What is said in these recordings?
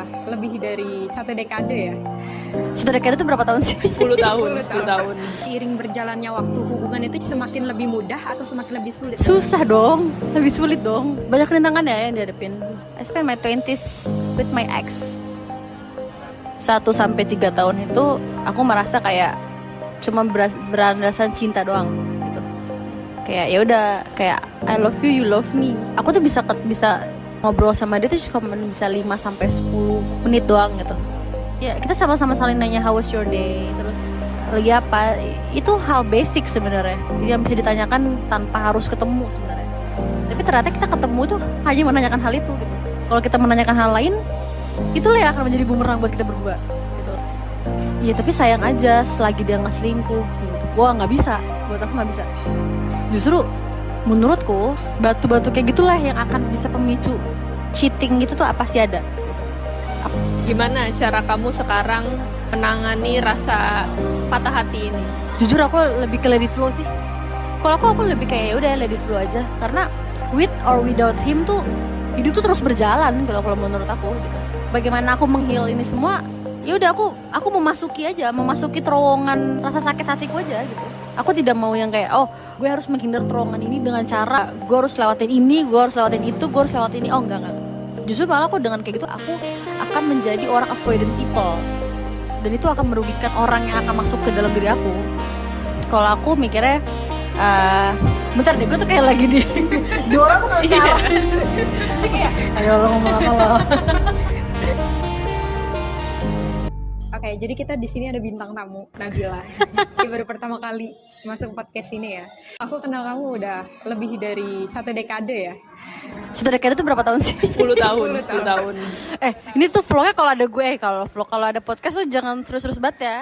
udah lebih dari 1 dekade ya. 1 dekade itu berapa tahun sih? 10 tahun. Seiring berjalannya waktu, hubungan itu semakin lebih mudah atau semakin lebih sulit? Susah dong, lebih sulit dong. Banyak rintangan ya yang dihadapin. I spent my 20s with my ex. 1-3 tahun itu aku merasa kayak cuma berandaskan cinta doang gitu. Kayak ya udah, kayak I love you, you love me. Aku tuh bisa ngobrol sama dia tuh cuma bisa 5-10 menit doang gitu. Ya kita sama-sama saling nanya how was your day, terus lagi apa. Itu hal basic sebenarnya yang bisa ditanyakan tanpa harus ketemu sebenarnya. Tapi ternyata kita ketemu tuh hanya menanyakan hal itu gitu. Kalau kita menanyakan hal lain, itulah yang akan menjadi bumerang buat kita berdua gitu. Ya tapi sayang aja selagi dia nggak selingkuh gitu. Wah nggak bisa, buat aku nggak bisa. Justru menurutku batu-batu kayak gitulah yang akan bisa pemicu cheating gitu tuh pasti ada. Gimana cara kamu sekarang menangani rasa patah hati ini? Jujur aku lebih ke let it flow sih. Kalau aku lebih kayak ya udah let it flow aja. Karena with or without him tuh hidup tuh terus berjalan gitu kalau menurut aku gitu. Bagaimana aku menghil ini semua? Ya udah aku memasuki terowongan rasa sakit hatiku aja gitu. Aku tidak mau yang kayak gue harus menghindar terowongan ini dengan cara gue harus lewatin ini, gue harus lewatin itu, gue harus lewatin ini. Enggak. Justru malah aku dengan kayak gitu aku akan menjadi orang avoidant people. Dan itu akan merugikan orang yang akan masuk ke dalam diri aku. Kalau aku mikirnya bentar deh, gue tuh kayak lagi di orang tuh gak ngarahin. Jadi kayak ayo lo ngomong apa lo. Oke, jadi kita di sini ada bintang tamu, Nabila. Dia baru pertama kali masuk podcast ini ya. Aku kenal kamu udah lebih dari 1 dekade ya. 1 dekade itu berapa tahun sih? 10 tahun. Ini tuh vlognya kalau ada gue, kalau ada podcast tuh jangan serius-serius banget ya.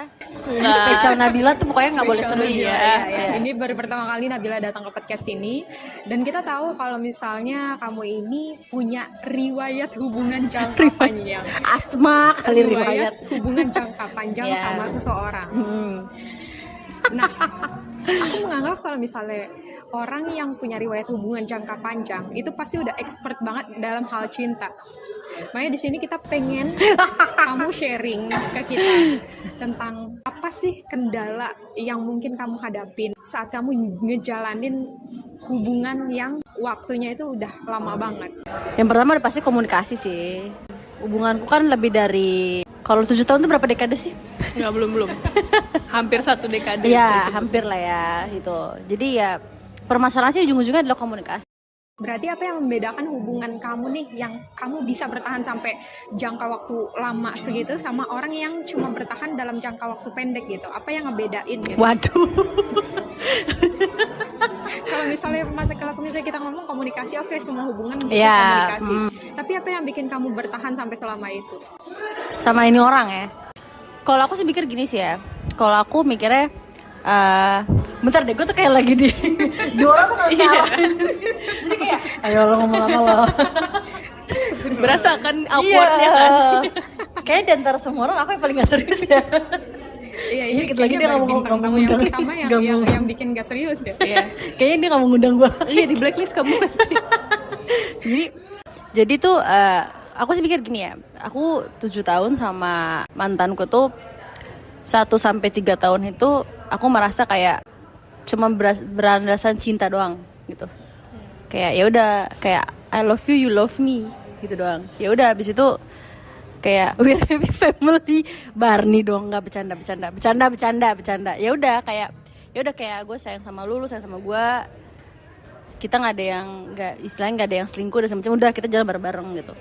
Ini Nggak. spesial Nabila tuh pokoknya nggak boleh serius Ya. Ini baru pertama kali Nabila datang ke podcast ini. Dan kita tahu kalau misalnya kamu ini punya riwayat hubungan jangka panjang. Asma kali riwayat. Hubungan jangka panjang sama seseorang. Nah, aku menganggap kalau misalnya orang yang punya riwayat hubungan jangka panjang itu pasti udah expert banget dalam hal cinta. Makanya di sini kita pengen kamu sharing ke kita tentang apa sih kendala yang mungkin kamu hadapin saat kamu ngejalanin hubungan yang waktunya itu udah lama banget. Yang pertama udah pasti komunikasi sih. Hubunganku kan lebih dari, kalau 7 tahun itu berapa dekade sih? Nggak, belum. Hampir 1 dekade. Ya hampir lah ya gitu. Jadi ya permasalahan sih ujung-ujungnya adalah komunikasi. Berarti apa yang membedakan hubungan kamu nih yang kamu bisa bertahan sampai jangka waktu lama segitu sama orang yang cuma bertahan dalam jangka waktu pendek gitu? Apa yang ngebedain gitu? Waduh. Kalau misalnya kita ngomong komunikasi, oke, semua hubungan butuh Ya, komunikasi. Tapi apa yang bikin kamu bertahan sampai selama itu? Sama ini orang ya. Kalau aku sih mikir gini sih ya. Kalau aku mikirnya bentar deh, gue tuh kayak lagi di orang tuh gak ngarahin. Jadi kayak ayo lo ngomong apa lo. Berasa kan awkwardnya kan. Kayaknya di antara semua orang aku yang paling gak serius ya. Iya, ini dikit lagi dia kayaknya ngomong bintang tamu yang ngundang. pertama yang bikin gak serius deh. Iya. Kayaknya dia gak mau ngundang gue. Iya, di blacklist kamu. Jadi tuh aku sih pikir gini ya. Aku 7 tahun sama mantanku tuh 1-3 tahun itu aku merasa kayak cuma berandaskan cinta doang gitu. Kayak ya udah, kayak I love you, you love me gitu doang. Ya udah habis itu kayak we're happy family, Barney dong, nggak bercanda. Ya udah kayak gue sayang sama lu sayang sama gue. Kita nggak ada yang selingkuh dan semacam, udah kita jalan bareng-bareng gitu.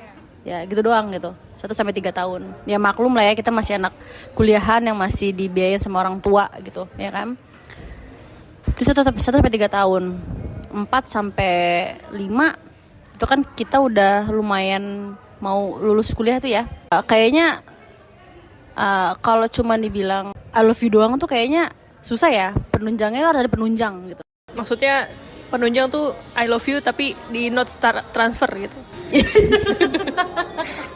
Ya gitu doang gitu. 1-3 tahun. Ya maklum lah ya, kita masih anak kuliahan yang masih dibiayain sama orang tua gitu, ya kan. Itu 1-3 tahun. 4-5 itu kan kita udah lumayan mau lulus kuliah tuh ya. Kayaknya kalau cuma dibilang I love you doang tuh kayaknya susah ya. Penunjangnya harus ada penunjang gitu. Maksudnya penunjang tuh I love you tapi di not transfer gitu.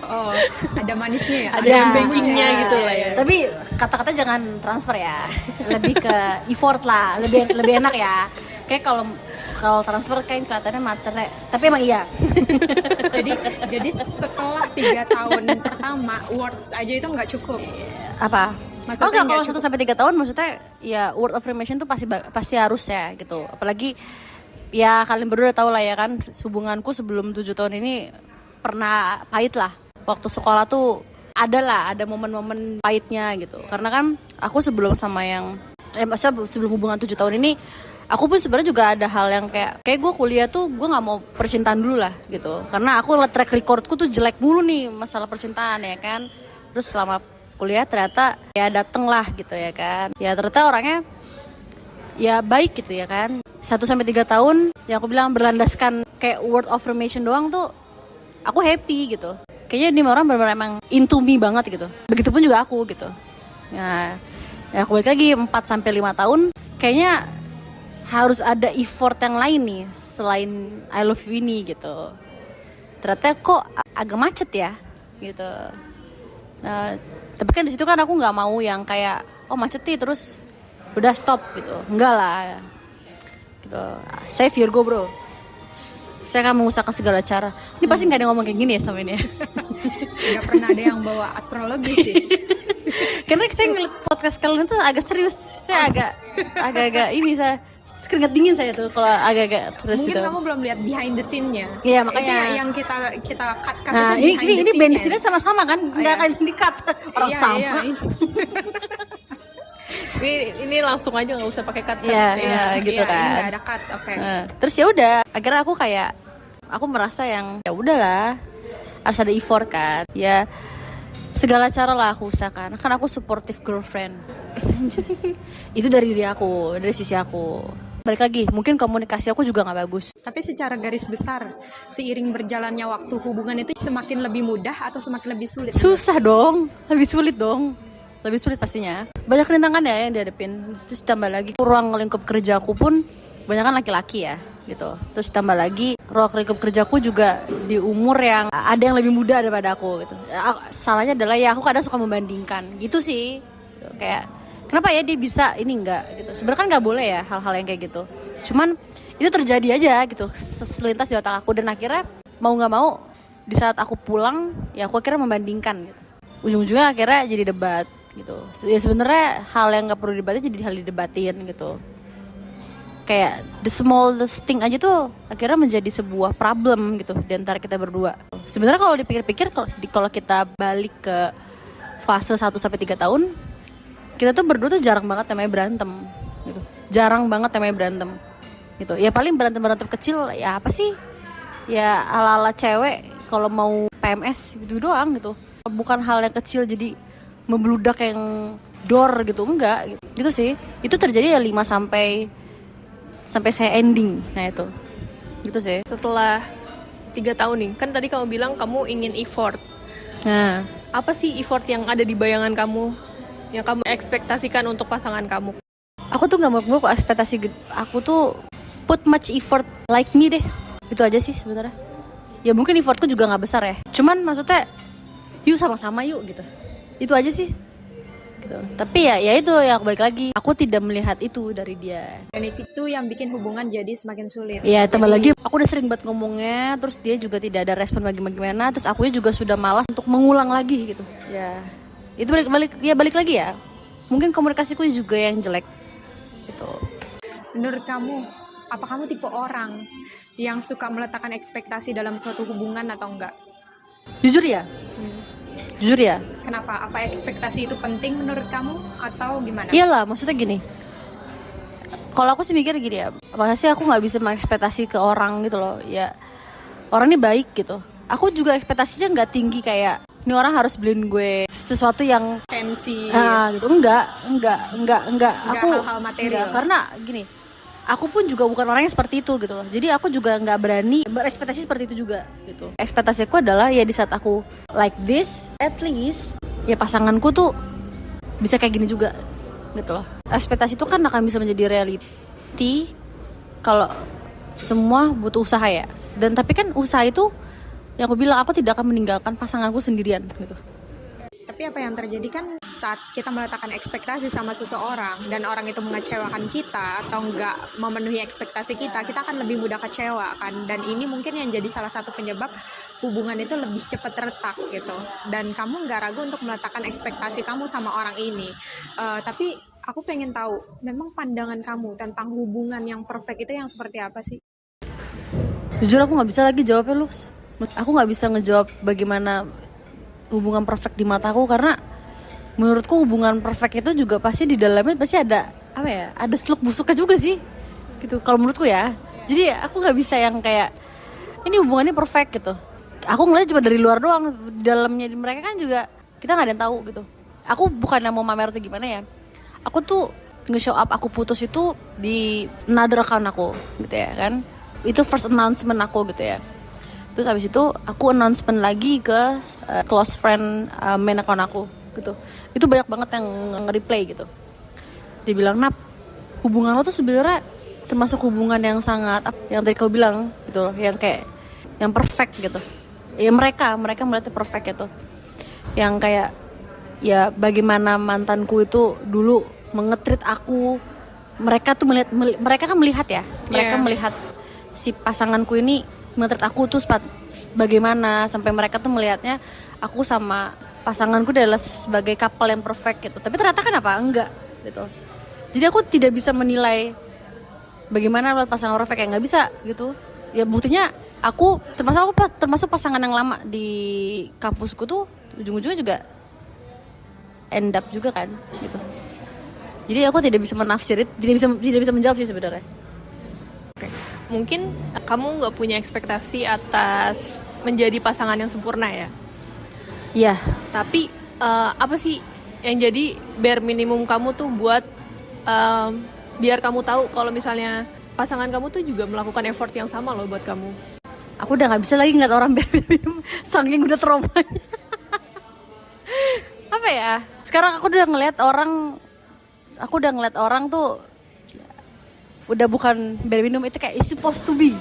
Oh, ada manisnya ya? Ada yang bankingnya gitu lah ya. Tapi kata-kata jangan transfer ya. Lebih ke effort lah, lebih enak ya. Kayak kalau transfer kayak kelihatannya materai, tapi emang iya. Jadi setelah 3 tahun pertama words aja itu nggak cukup. Apa? Maksudnya Oh enggak, kalau nggak 1 sampai 3 tahun maksudnya ya word of affirmation tuh pasti harus ya gitu. Apalagi ya kalian berdua udah tahu lah ya kan, hubunganku sebelum 7 tahun ini pernah pahit lah. Waktu sekolah tuh ada momen-momen pahitnya gitu. Karena kan aku sebelum sama yang maksudnya sebelum hubungan 7 tahun ini, aku pun sebenarnya juga ada hal yang kayak gue kuliah tuh gue nggak mau percintaan dulu lah gitu. Karena aku track recordku tuh jelek mulu nih masalah percintaan ya kan. Terus selama kuliah ternyata ya dateng lah gitu ya kan. Ya ternyata orangnya ya baik gitu ya kan. 1 sampai 3 tahun yang aku bilang berlandaskan kayak word of affirmation doang tuh aku happy gitu. Kayaknya ini orang benar-benar emang into me banget gitu. Begitupun juga aku gitu. Nah, ya aku balik lagi 4 sampai 5 tahun kayaknya harus ada effort yang lain nih selain I love you ini gitu. Ternyata kok agak macet ya gitu. Nah, tapi kan di situ kan aku nggak mau yang kayak macet nih terus udah stop gitu. Enggak lah. Gitu. Saya Virgo bro. Saya akan mengusahakan segala cara. Ini pasti nggak ada yang ngomong kayak gini ya sama ini ya. Nggak pernah ada yang bawa astrologi sih. Karena saya ngeliat podcast kalian tuh agak serius. Saya agak ini saya keringat dingin saya tuh kalau agak-agak terus Mungkin gitu. kamu belum lihat behind the scene-nya. Iya makanya. Itu yang kita cut Nah itu behind ini the bensinnya scene-nya. sama-sama kan? Nggak akan di-cut orang Iya, sama. iya. Ini langsung aja nggak usah pakai cut. Iya, gitu Iya, kan. nggak ada cut, oke. Terus ya udah, akhirnya aku merasa yang ya udahlah harus ada effort kan. Ya segala cara lah aku usahakan. Kan aku supportive girlfriend. Itu dari diri aku, dari sisi aku. Balik lagi, mungkin komunikasi aku juga nggak bagus. Tapi secara garis besar, seiring berjalannya waktu hubungan itu semakin lebih mudah atau semakin lebih sulit? Susah dong, lebih sulit dong. Lebih sulit pastinya. Banyak rintangan ya yang dihadapin. Terus tambah lagi ruang lingkup kerjaku pun banyak kan laki-laki ya gitu. Terus tambah lagi ruang lingkup kerjaku juga di umur yang ada yang lebih muda daripada aku gitu. Salahnya adalah ya aku kadang suka membandingkan gitu sih. Kayak kenapa ya dia bisa ini enggak gitu. Sebenarnya kan nggak boleh ya hal-hal yang kayak gitu. Cuman itu terjadi aja gitu selintas di otak aku dan akhirnya mau nggak mau di saat aku pulang ya aku akhirnya membandingkan gitu. Ujung-ujungnya akhirnya jadi debat gitu. Ya sebenarnya hal yang nggak perlu didebatin jadi hal didebatin gitu. Kayak the smallest thing aja tuh akhirnya menjadi sebuah problem gitu di antara kita berdua. Sebenarnya kalau dipikir-pikir kalau kita balik ke fase 1 sampai 3 tahun, kita tuh berdua tuh jarang banget namanya berantem gitu. Jarang banget namanya berantem. Gitu. Ya paling berantem-berantem kecil ya apa sih? Ya ala-ala cewek kalau mau PMS gitu doang gitu. Bukan hal yang kecil jadi membludak yang dor gitu, enggak gitu sih. Itu terjadi ya 5 sampai saya ending. Nah itu gitu sih. Setelah 3 tahun nih, kan tadi kamu bilang kamu ingin effort. Nah Apa sih effort yang ada di bayangan kamu, yang kamu ekspektasikan untuk pasangan kamu? aku tuh nggak mau ekspektasi aku tuh put much effort like me deh. Itu aja sih sebenarnya. Ya mungkin effortku juga nggak besar ya, cuman maksudnya yuk sama-sama yuk gitu. Itu aja sih gitu. Tapi ya itu ya balik lagi aku tidak melihat itu dari dia. Dan itu yang bikin hubungan jadi semakin sulit. Ya tambah lagi aku udah sering banget ngomongnya, terus dia juga tidak ada respon bagaimana, terus akunya juga sudah malas untuk mengulang lagi gitu. Ya itu balik lagi ya. Mungkin komunikasiku juga yang jelek gitu. Menurut kamu, apa kamu tipe orang yang suka meletakkan ekspektasi dalam suatu hubungan atau enggak? Jujur ya. Kenapa? Apa ekspektasi itu penting menurut kamu atau gimana? Iyalah, maksudnya gini. Kalau aku sih mikir gini ya, masa sih aku nggak bisa mengekspektasi ke orang gitu loh. Ya orang ini baik gitu. Aku juga ekspektasinya nggak tinggi kayak ini orang harus beliin gue sesuatu yang Tensi. gitu. Enggak. Aku hal-hal material. enggak, karena gini, aku pun juga bukan orang yang seperti itu gitu loh. Jadi aku juga nggak berani berekspektasi seperti itu juga gitu. Ekspektasiku adalah ya di saat aku like this, at least ya pasanganku tuh bisa kayak gini juga gitu loh. Ekspektasi itu kan akan bisa menjadi reality kalau semua butuh usaha ya. Dan tapi kan usaha itu yang aku bilang aku tidak akan meninggalkan pasanganku sendirian gitu. Tapi Tapi apa yang terjadi kan saat kita meletakkan ekspektasi sama seseorang dan orang itu mengecewakan kita atau nggak memenuhi ekspektasi kita akan lebih mudah kecewa kan. Dan ini mungkin yang jadi salah satu penyebab hubungan itu lebih cepat retak gitu. Dan kamu nggak ragu untuk meletakkan ekspektasi kamu sama orang ini. Tapi aku pengen tahu, memang pandangan kamu tentang hubungan yang perfect itu yang seperti apa sih? Jujur aku nggak bisa lagi jawabnya, Lux. Aku nggak bisa ngejawab bagaimana hubungan perfect di mataku, karena menurutku hubungan perfect itu juga pasti di dalamnya pasti ada apa ya, ada seluk busuknya juga sih gitu kalau menurutku ya. Jadi aku nggak bisa yang kayak ini hubungannya perfect gitu. Aku ngeliat cuma dari luar doang, di dalamnya di mereka kan juga kita nggak ada yang tahu gitu. Aku bukan mau mamer atau gimana ya, aku tuh nge-show up aku putus itu di another account aku gitu ya kan. Itu first announcement aku gitu ya. Terus abis itu aku announcement lagi ke close friend main account aku gitu. Itu banyak banget yang nge-replay gitu. Dia bilang, "Nap, hubungan lo tuh sebenarnya termasuk hubungan yang sangat yang tadi kau bilang gitu loh, yang kayak yang perfect gitu." Ya mereka melihatnya perfect gitu. Yang kayak ya bagaimana mantanku itu dulu mengetrit aku. Mereka tuh mereka kan melihat ya. Mereka melihat si pasanganku ini menurut aku tuh bagaimana sampai mereka tuh melihatnya aku sama pasanganku adalah sebagai couple yang perfect gitu. Tapi ternyata kan apa? Enggak gitu. Jadi aku tidak bisa menilai bagaimana pasangan perfect, yang nggak bisa gitu. Ya buktinya aku termasuk pasangan yang lama di kampusku tuh ujung-ujungnya juga end up juga kan gitu. Jadi aku tidak bisa menafsir, tidak bisa menjawab sih sebenarnya. Mungkin kamu nggak punya ekspektasi atas menjadi pasangan yang sempurna ya. Iya. Tapi apa sih yang jadi bare minimum kamu tuh buat biar kamu tahu kalau misalnya pasangan kamu tuh juga melakukan effort yang sama loh buat kamu. Aku udah nggak bisa lagi ngeliat orang bare minimum, saking udah trauma. Apa ya? Sekarang aku udah ngeliat orang tuh udah bukan bare minimum, itu kayak it's supposed to be.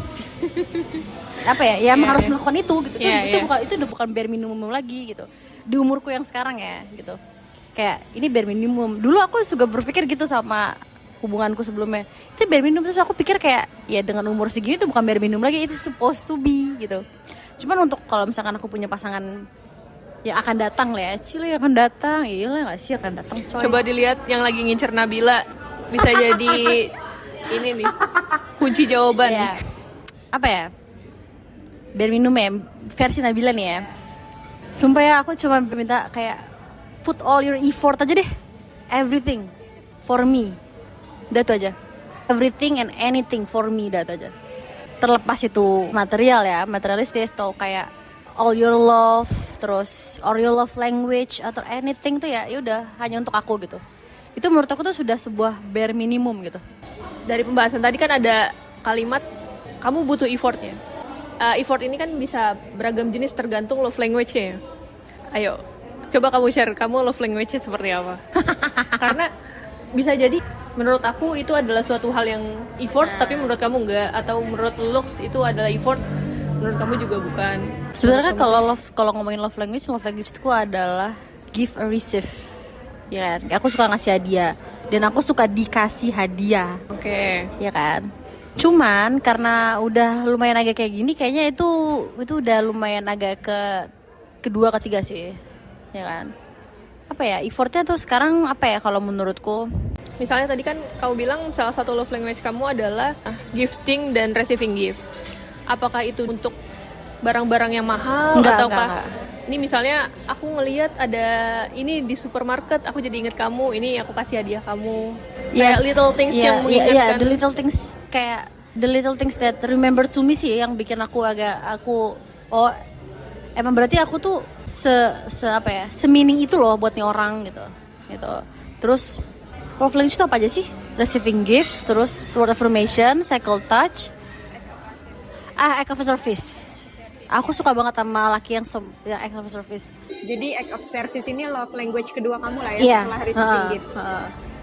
Apa ya? Ya harus melakukan itu gitu. Itu udah bukan bare minimum lagi gitu. Di umurku yang sekarang ya gitu. Kayak ini bare minimum. Dulu aku juga berpikir gitu sama hubunganku sebelumnya. Itu bare minimum, terus aku pikir kayak ya dengan umur segini itu bukan bare minimum lagi, itu supposed to be gitu. Cuman untuk kalau misalkan aku punya pasangan yang akan datang lah ya, Cilo yang akan datang, iya nggak sih akan datang. Coba dilihat yang lagi ngincer Nabila, bisa jadi ini nih kunci jawaban. Ya. Apa ya? Bare minimum ya, versi Nabila nih ya. Sumpah ya, aku cuma minta kayak put all your effort aja deh, everything for me. Udah itu aja. Everything and anything for me, udah itu aja. Terlepas itu material ya, materialistis atau kayak all your love, terus or your love language atau anything tuh ya udah hanya untuk aku gitu. Itu menurut aku tuh sudah sebuah bare minimum gitu. Dari pembahasan tadi kan ada kalimat kamu butuh effortnya. Effort ini kan bisa beragam jenis tergantung love language-nya. Ayo, coba kamu share kamu love language-nya seperti apa? Karena bisa jadi menurut aku itu adalah suatu hal yang effort, tapi menurut kamu enggak, atau menurut Lux itu adalah effort, menurut kamu juga bukan. Sebenarnya kalau ngomongin love language itu adalah give and receive. Ya kan? Aku suka ngasih hadiah dan aku suka dikasih hadiah. Oke. Ya kan? Cuman karena udah lumayan agak kayak gini, kayaknya itu udah lumayan agak kedua ketiga sih. Ya kan? Apa ya? Effortnya tuh sekarang apa ya kalau menurutku? Misalnya tadi kan kamu bilang salah satu love language kamu adalah gifting dan receiving gift. Apakah itu untuk barang-barang yang mahal ataukah ini misalnya aku ngelihat ada ini di supermarket, aku jadi inget kamu, ini aku kasih hadiah kamu. Kayak little things yang mengingatkan. The little things, kayak the little things that remember to me sih yang bikin aku emang berarti aku tuh semining itu loh buat nih orang gitu. Terus love language itu apa aja sih? Receiving gifts, terus word affirmation, cycle touch, act of service. Aku suka banget sama laki yang act of service. Jadi act of service ini love language kedua kamu lah ya, setelah receiving gift.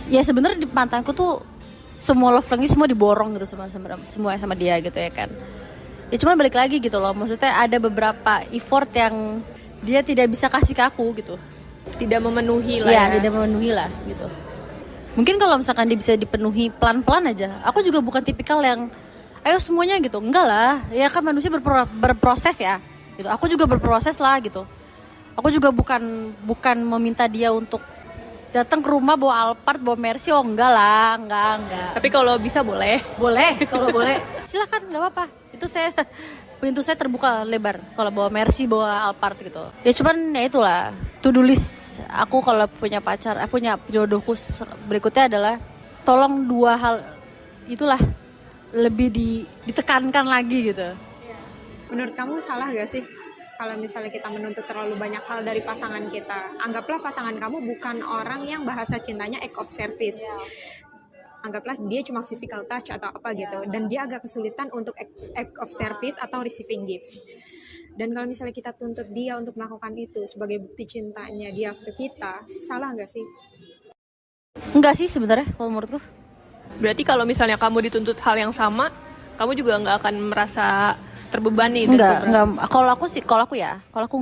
Ya sebenarnya di mantanku tuh semua love language semua diborong gitu semua sama dia gitu ya kan. Ya cuma balik lagi gitu loh, maksudnya ada beberapa effort yang dia tidak bisa kasih ke aku gitu. tidak memenuhi lah ya, ya. tidak memenuhi lah gitu. Mungkin kalau misalkan dia bisa dipenuhi pelan-pelan aja. Aku juga bukan tipikal yang ayo semuanya gitu. Enggak lah. Ya kan manusia berproses ya. Gitu. Aku juga berproses lah gitu. Aku juga bukan meminta dia untuk datang ke rumah bawa Alphard, bawa Mercy. Oh enggak lah, enggak. Tapi kalau bisa boleh. Boleh, kalau boleh. Silakan, enggak apa-apa. Itu pintu saya terbuka lebar kalau bawa Mercy, bawa Alphard gitu. Ya cuman ya itulah. To-do list aku kalau punya pacar, punya jodohku berikutnya adalah tolong 2 hal itulah lebih ditekankan lagi gitu. Menurut kamu salah gak sih kalau misalnya kita menuntut terlalu banyak hal dari pasangan kita? Anggaplah pasangan kamu bukan orang yang bahasa cintanya act of service. Anggaplah dia cuma physical touch atau apa gitu, dan dia agak kesulitan untuk act of service atau receiving gifts. Dan kalau misalnya kita tuntut dia untuk melakukan itu sebagai bukti cintanya dia ke kita, salah gak sih? Enggak sih sebenarnya kalau menurutku. Berarti kalau misalnya kamu dituntut hal yang sama, kamu juga nggak akan merasa terbebani. Enggak. Kalau aku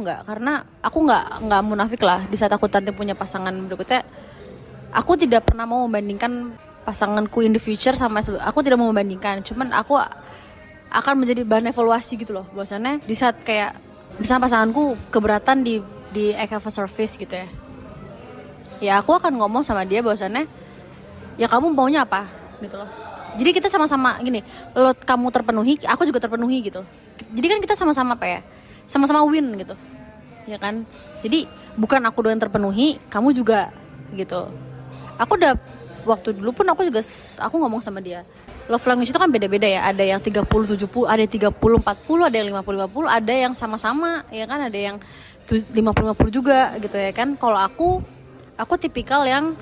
enggak, karena aku enggak munafik lah. Di saat aku nanti punya pasangan berikutnya, aku tidak pernah mau membandingkan pasanganku in the future sama aku tidak mau membandingkan. Cuman aku akan menjadi bahan evaluasi gitu loh. Bahwasannya di saat kayak misalnya pasanganku keberatan di act of service gitu ya. Ya aku akan ngomong sama dia bahwasannya ya kamu maunya apa gitu loh. Jadi kita sama-sama gini, lo kamu terpenuhi, aku juga terpenuhi gitu. Jadi kan kita sama-sama apa ya? Sama-sama win gitu. Ya kan? Jadi bukan aku doang terpenuhi, kamu juga gitu. Aku udah waktu dulu pun aku ngomong sama dia. Love language itu kan beda-beda ya. Ada yang 30-70, ada yang 30-40, ada yang 50-50, ada yang sama-sama, ya kan? Ada yang 50-50 juga gitu ya kan. Kalau aku tipikal yang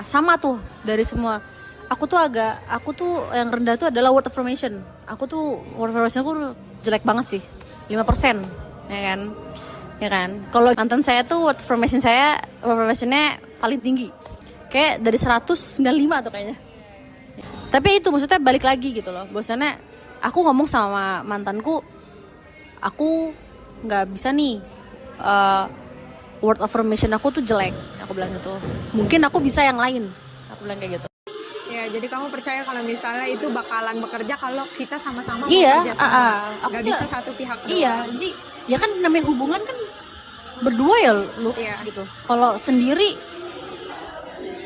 sama tuh dari semua. Aku tuh yang rendah tuh adalah word affirmation. Aku tuh word affirmation aku jelek banget sih. 5%, ya kan? Ya kan? Kalau mantan saya tuh word affirmation-nya paling tinggi. Kayak dari 195 tuh kayaknya. Tapi itu maksudnya balik lagi gitu loh. Bahwasannya aku ngomong sama mantanku, aku enggak bisa nih word affirmation aku tuh jelek. Aku bilang gitu. Mungkin aku bisa yang lain. Aku bilang kayak gitu. Ya, jadi kamu percaya kalau misalnya itu bakalan bekerja kalau kita sama-sama mau Iya, kerja sama. aku Gak bisa satu pihak doang. Iya, jadi ya kan namanya hubungan kan berdua ya lu gitu. Kalau sendiri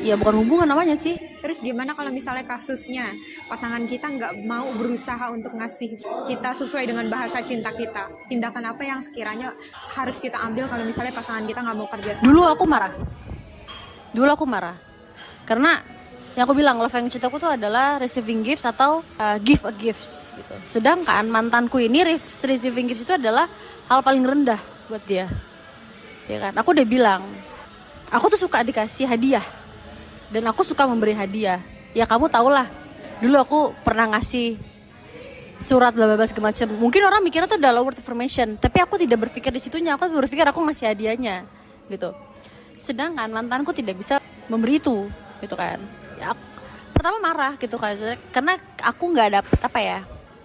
ya bukan hubungan namanya sih. Terus gimana kalau misalnya kasusnya pasangan kita nggak mau berusaha untuk ngasih kita sesuai dengan bahasa cinta kita? Tindakan apa yang sekiranya harus kita ambil kalau misalnya pasangan kita nggak mau kerja sama? Dulu aku marah. Karena yang aku bilang love language aku tuh adalah receiving gifts atau give a gifts gitu. Sedangkan mantanku ini receiving gifts itu adalah hal paling rendah buat dia. Ya kan? Aku udah bilang, aku tuh suka dikasih hadiah. Dan aku suka memberi hadiah. Ya kamu tau lah. Dulu aku pernah ngasih surat bla bla bla segala macam. Mungkin orang mikirnya tuh adalah word affirmation, tapi aku tidak berpikir di situnya. Aku berpikir aku ngasih hadiahnya gitu. Sedangkan mantanku tidak bisa memberi itu gitu kan. Ya, pertama marah gitu kan, karena aku nggak dapet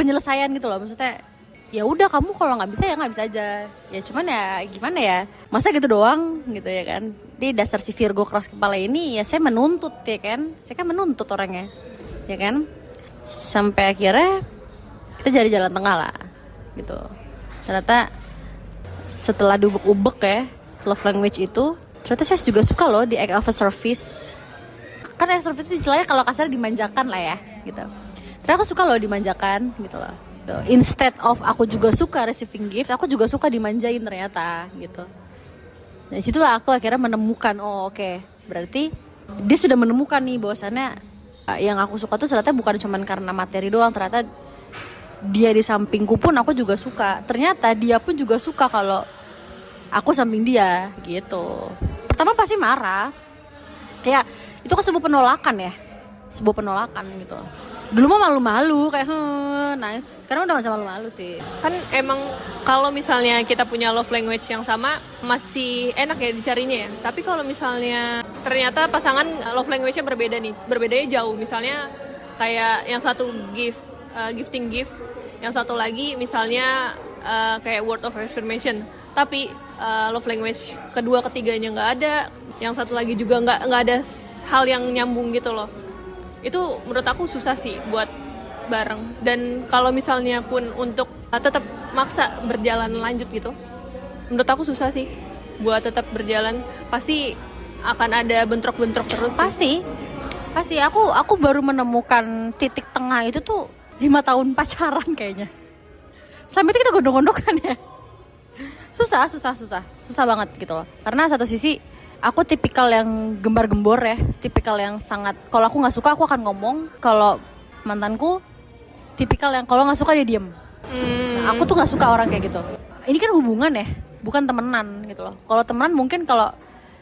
penyelesaian gitu loh. Maksudnya ya udah kamu kalau nggak bisa ya nggak bisa aja. Ya cuman ya gimana ya, masa gitu doang gitu ya kan. Di dasar si Virgo keras kepala ini ya saya menuntut ya kan. Saya kan menuntut orangnya ya kan. Sampai akhirnya kita cari jalan tengah lah gitu. Ternyata setelah diubek-ubek ya love language itu, ternyata saya juga suka loh di act of service. Kan act of service istilahnya kalau kasar dimanjakan lah ya gitu. Ternyata aku suka loh dimanjakan gitu loh. Instead of aku juga suka receiving gift, aku juga suka dimanjain ternyata gitu. Nah disitulah aku akhirnya menemukan, oke. Berarti dia sudah menemukan nih bahwasannya yang aku suka tuh ternyata bukan cuma karena materi doang. Ternyata dia di sampingku pun aku juga suka. Ternyata dia pun juga suka kalau aku samping dia gitu. Pertama pasti marah. Kayak itu kan sebuah penolakan gitu. Dulu mah malu-malu kayak nah sekarang udah gak usah malu-malu sih. Kan emang kalau misalnya kita punya love language yang sama masih enak ya dicarinya ya. Tapi kalau misalnya ternyata pasangan love language-nya berbeda nih, berbedanya jauh. Misalnya kayak yang satu gifting gift, yang satu lagi misalnya kayak word of affirmation. tapi love language kedua ketiganya nggak ada, yang satu lagi juga nggak ada hal yang nyambung gitu loh. Itu menurut aku susah sih buat bareng. Dan kalau misalnya pun untuk tetap maksa berjalan lanjut gitu, menurut aku susah sih buat tetap berjalan. Pasti akan ada bentrok-bentrok terus sih. Pasti aku baru menemukan titik tengah itu tuh 5 tahun pacaran kayaknya. Sampai itu kita gondok-gondokan ya. Susah banget gitu loh. Karena satu sisi aku tipikal yang gembar-gembor ya, tipikal yang sangat, kalau aku nggak suka aku akan ngomong. Kalau mantanku tipikal yang kalau nggak suka dia diem. Nah, aku tuh nggak suka orang kayak gitu. Ini kan hubungan ya, bukan temenan gitu loh. Kalau temenan mungkin kalau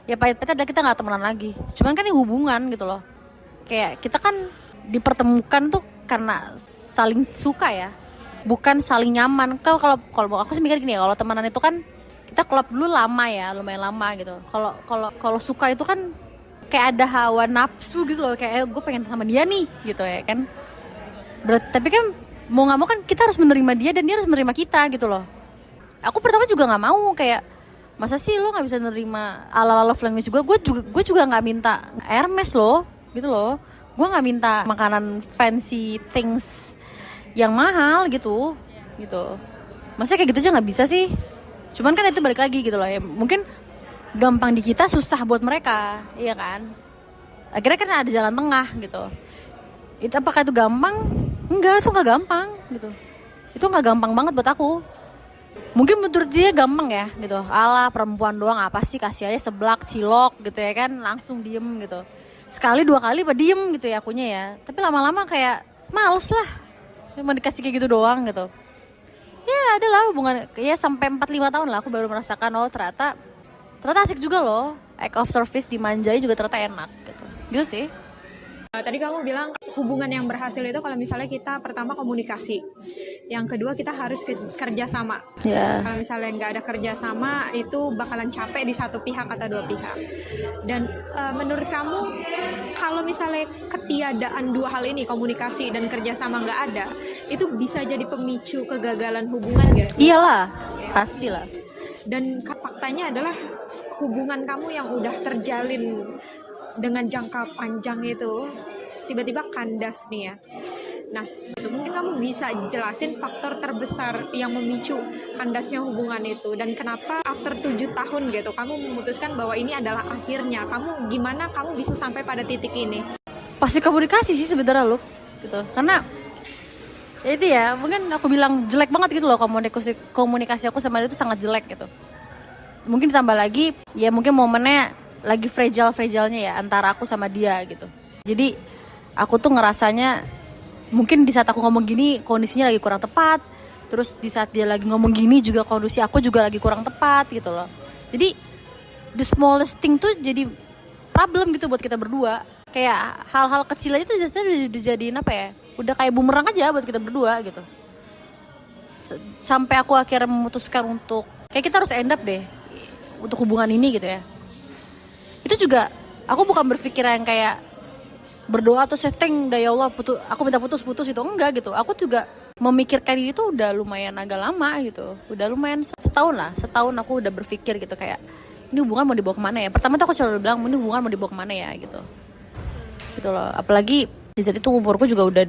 ya pahit-pahit adalah kita nggak temenan lagi. Cuman kan ini hubungan gitu loh. Kayak kita kan dipertemukan tuh karena saling suka ya, bukan saling nyaman. Kalau aku sih mikir gini ya, kalau temenan itu kan kita klop dulu lama ya, lumayan lama gitu. Kalau suka itu kan kayak ada hawa nafsu gitu loh, kayak gue pengen sama dia nih gitu ya kan. Tapi kan mau nggak mau kan kita harus menerima dia dan dia harus menerima kita gitu loh. Aku pertama juga nggak mau, kayak masa sih lo nggak bisa nerima ala love language gue juga nggak minta Hermes loh gitu loh. Gue nggak minta makanan fancy things yang mahal gitu. Masa kayak gitu aja nggak bisa sih? Cuman kan itu balik lagi gitu loh ya. Mungkin gampang di kita, susah buat mereka, iya kan? Akhirnya kan ada jalan tengah gitu. Itu apakah itu gampang? Enggak, itu nggak gampang gitu. Itu nggak gampang banget buat aku. Mungkin menurut dia gampang ya gitu. Alah, perempuan doang apa sih, kasih aja seblak, cilok gitu ya kan, langsung diem gitu. Sekali 2 kali apa diem gitu ya akunya ya. Tapi lama-lama kayak males lah, cuma dikasih kayak gitu doang gitu. Ya adalah hubungan ya sampai 4-5 tahun lah aku baru merasakan oh ternyata asik juga loh. Act of service, dimanjai juga ternyata enak gitu sih. Tadi kamu bilang hubungan yang berhasil itu kalau misalnya kita pertama komunikasi, yang kedua kita harus kerja sama. Kalau misalnya nggak ada kerja sama itu bakalan capek di satu pihak atau dua pihak. Dan menurut kamu kalau misalnya ketiadaan dua hal ini, komunikasi dan kerja sama nggak ada, itu bisa jadi pemicu kegagalan hubungan nggak? Iyalah, pastilah. Dan faktanya adalah hubungan kamu yang udah terjalin dengan jangka panjang itu tiba-tiba kandas nih ya. Nah, mungkin kamu bisa jelasin faktor terbesar yang memicu kandasnya hubungan itu, dan kenapa after 7 tahun gitu kamu memutuskan bahwa ini adalah akhirnya. Gimana kamu bisa sampai pada titik ini? Pasti komunikasi sih sebenarnya Lux gitu. Karena ya itu ya, mungkin aku bilang jelek banget gitu loh, komunikasi aku sama dia itu sangat jelek gitu. Mungkin ditambah lagi ya mungkin momennya lagi fragile-nya ya antara aku sama dia gitu. Jadi aku tuh ngerasanya mungkin di saat aku ngomong gini kondisinya lagi kurang tepat. Terus di saat dia lagi ngomong gini juga kondisi aku juga lagi kurang tepat gitu loh. Jadi the smallest thing tuh jadi problem gitu buat kita berdua. Kayak hal-hal kecil aja tuh udah dijadiin apa ya, udah kayak bumerang aja buat kita berdua gitu. Sampai aku akhirnya memutuskan untuk kayak kita harus end up deh untuk hubungan ini gitu ya. Itu juga aku bukan berpikir yang kayak berdoa atau setting dah ya Allah aku minta putus itu enggak gitu. Aku juga memikirkan ini tuh udah lumayan agak lama gitu. Udah lumayan setahun aku udah berpikir gitu kayak ini hubungan mau dibawa kemana ya. Pertama tuh aku selalu bilang ini hubungan mau dibawa kemana ya gitu. Gitu loh. Apalagi di saat itu umurku juga udah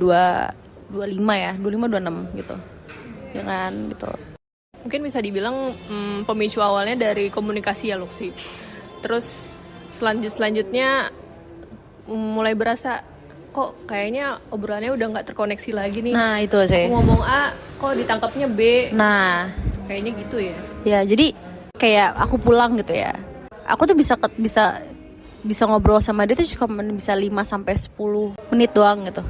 25 ya, 25-26 gitu. Ya kan gitu. Mungkin bisa dibilang pemicu awalnya dari komunikasi ya Luxi. Terus selanjutnya mulai berasa kok kayaknya obrolannya udah nggak terkoneksi lagi nih. Nah itu sih. Aku ngomong A kok ditangkapnya B. Nah kayaknya gitu ya. Ya jadi kayak aku pulang gitu ya. Aku tuh bisa ngobrol sama dia tuh cuma bisa 5-10 menit doang gitu.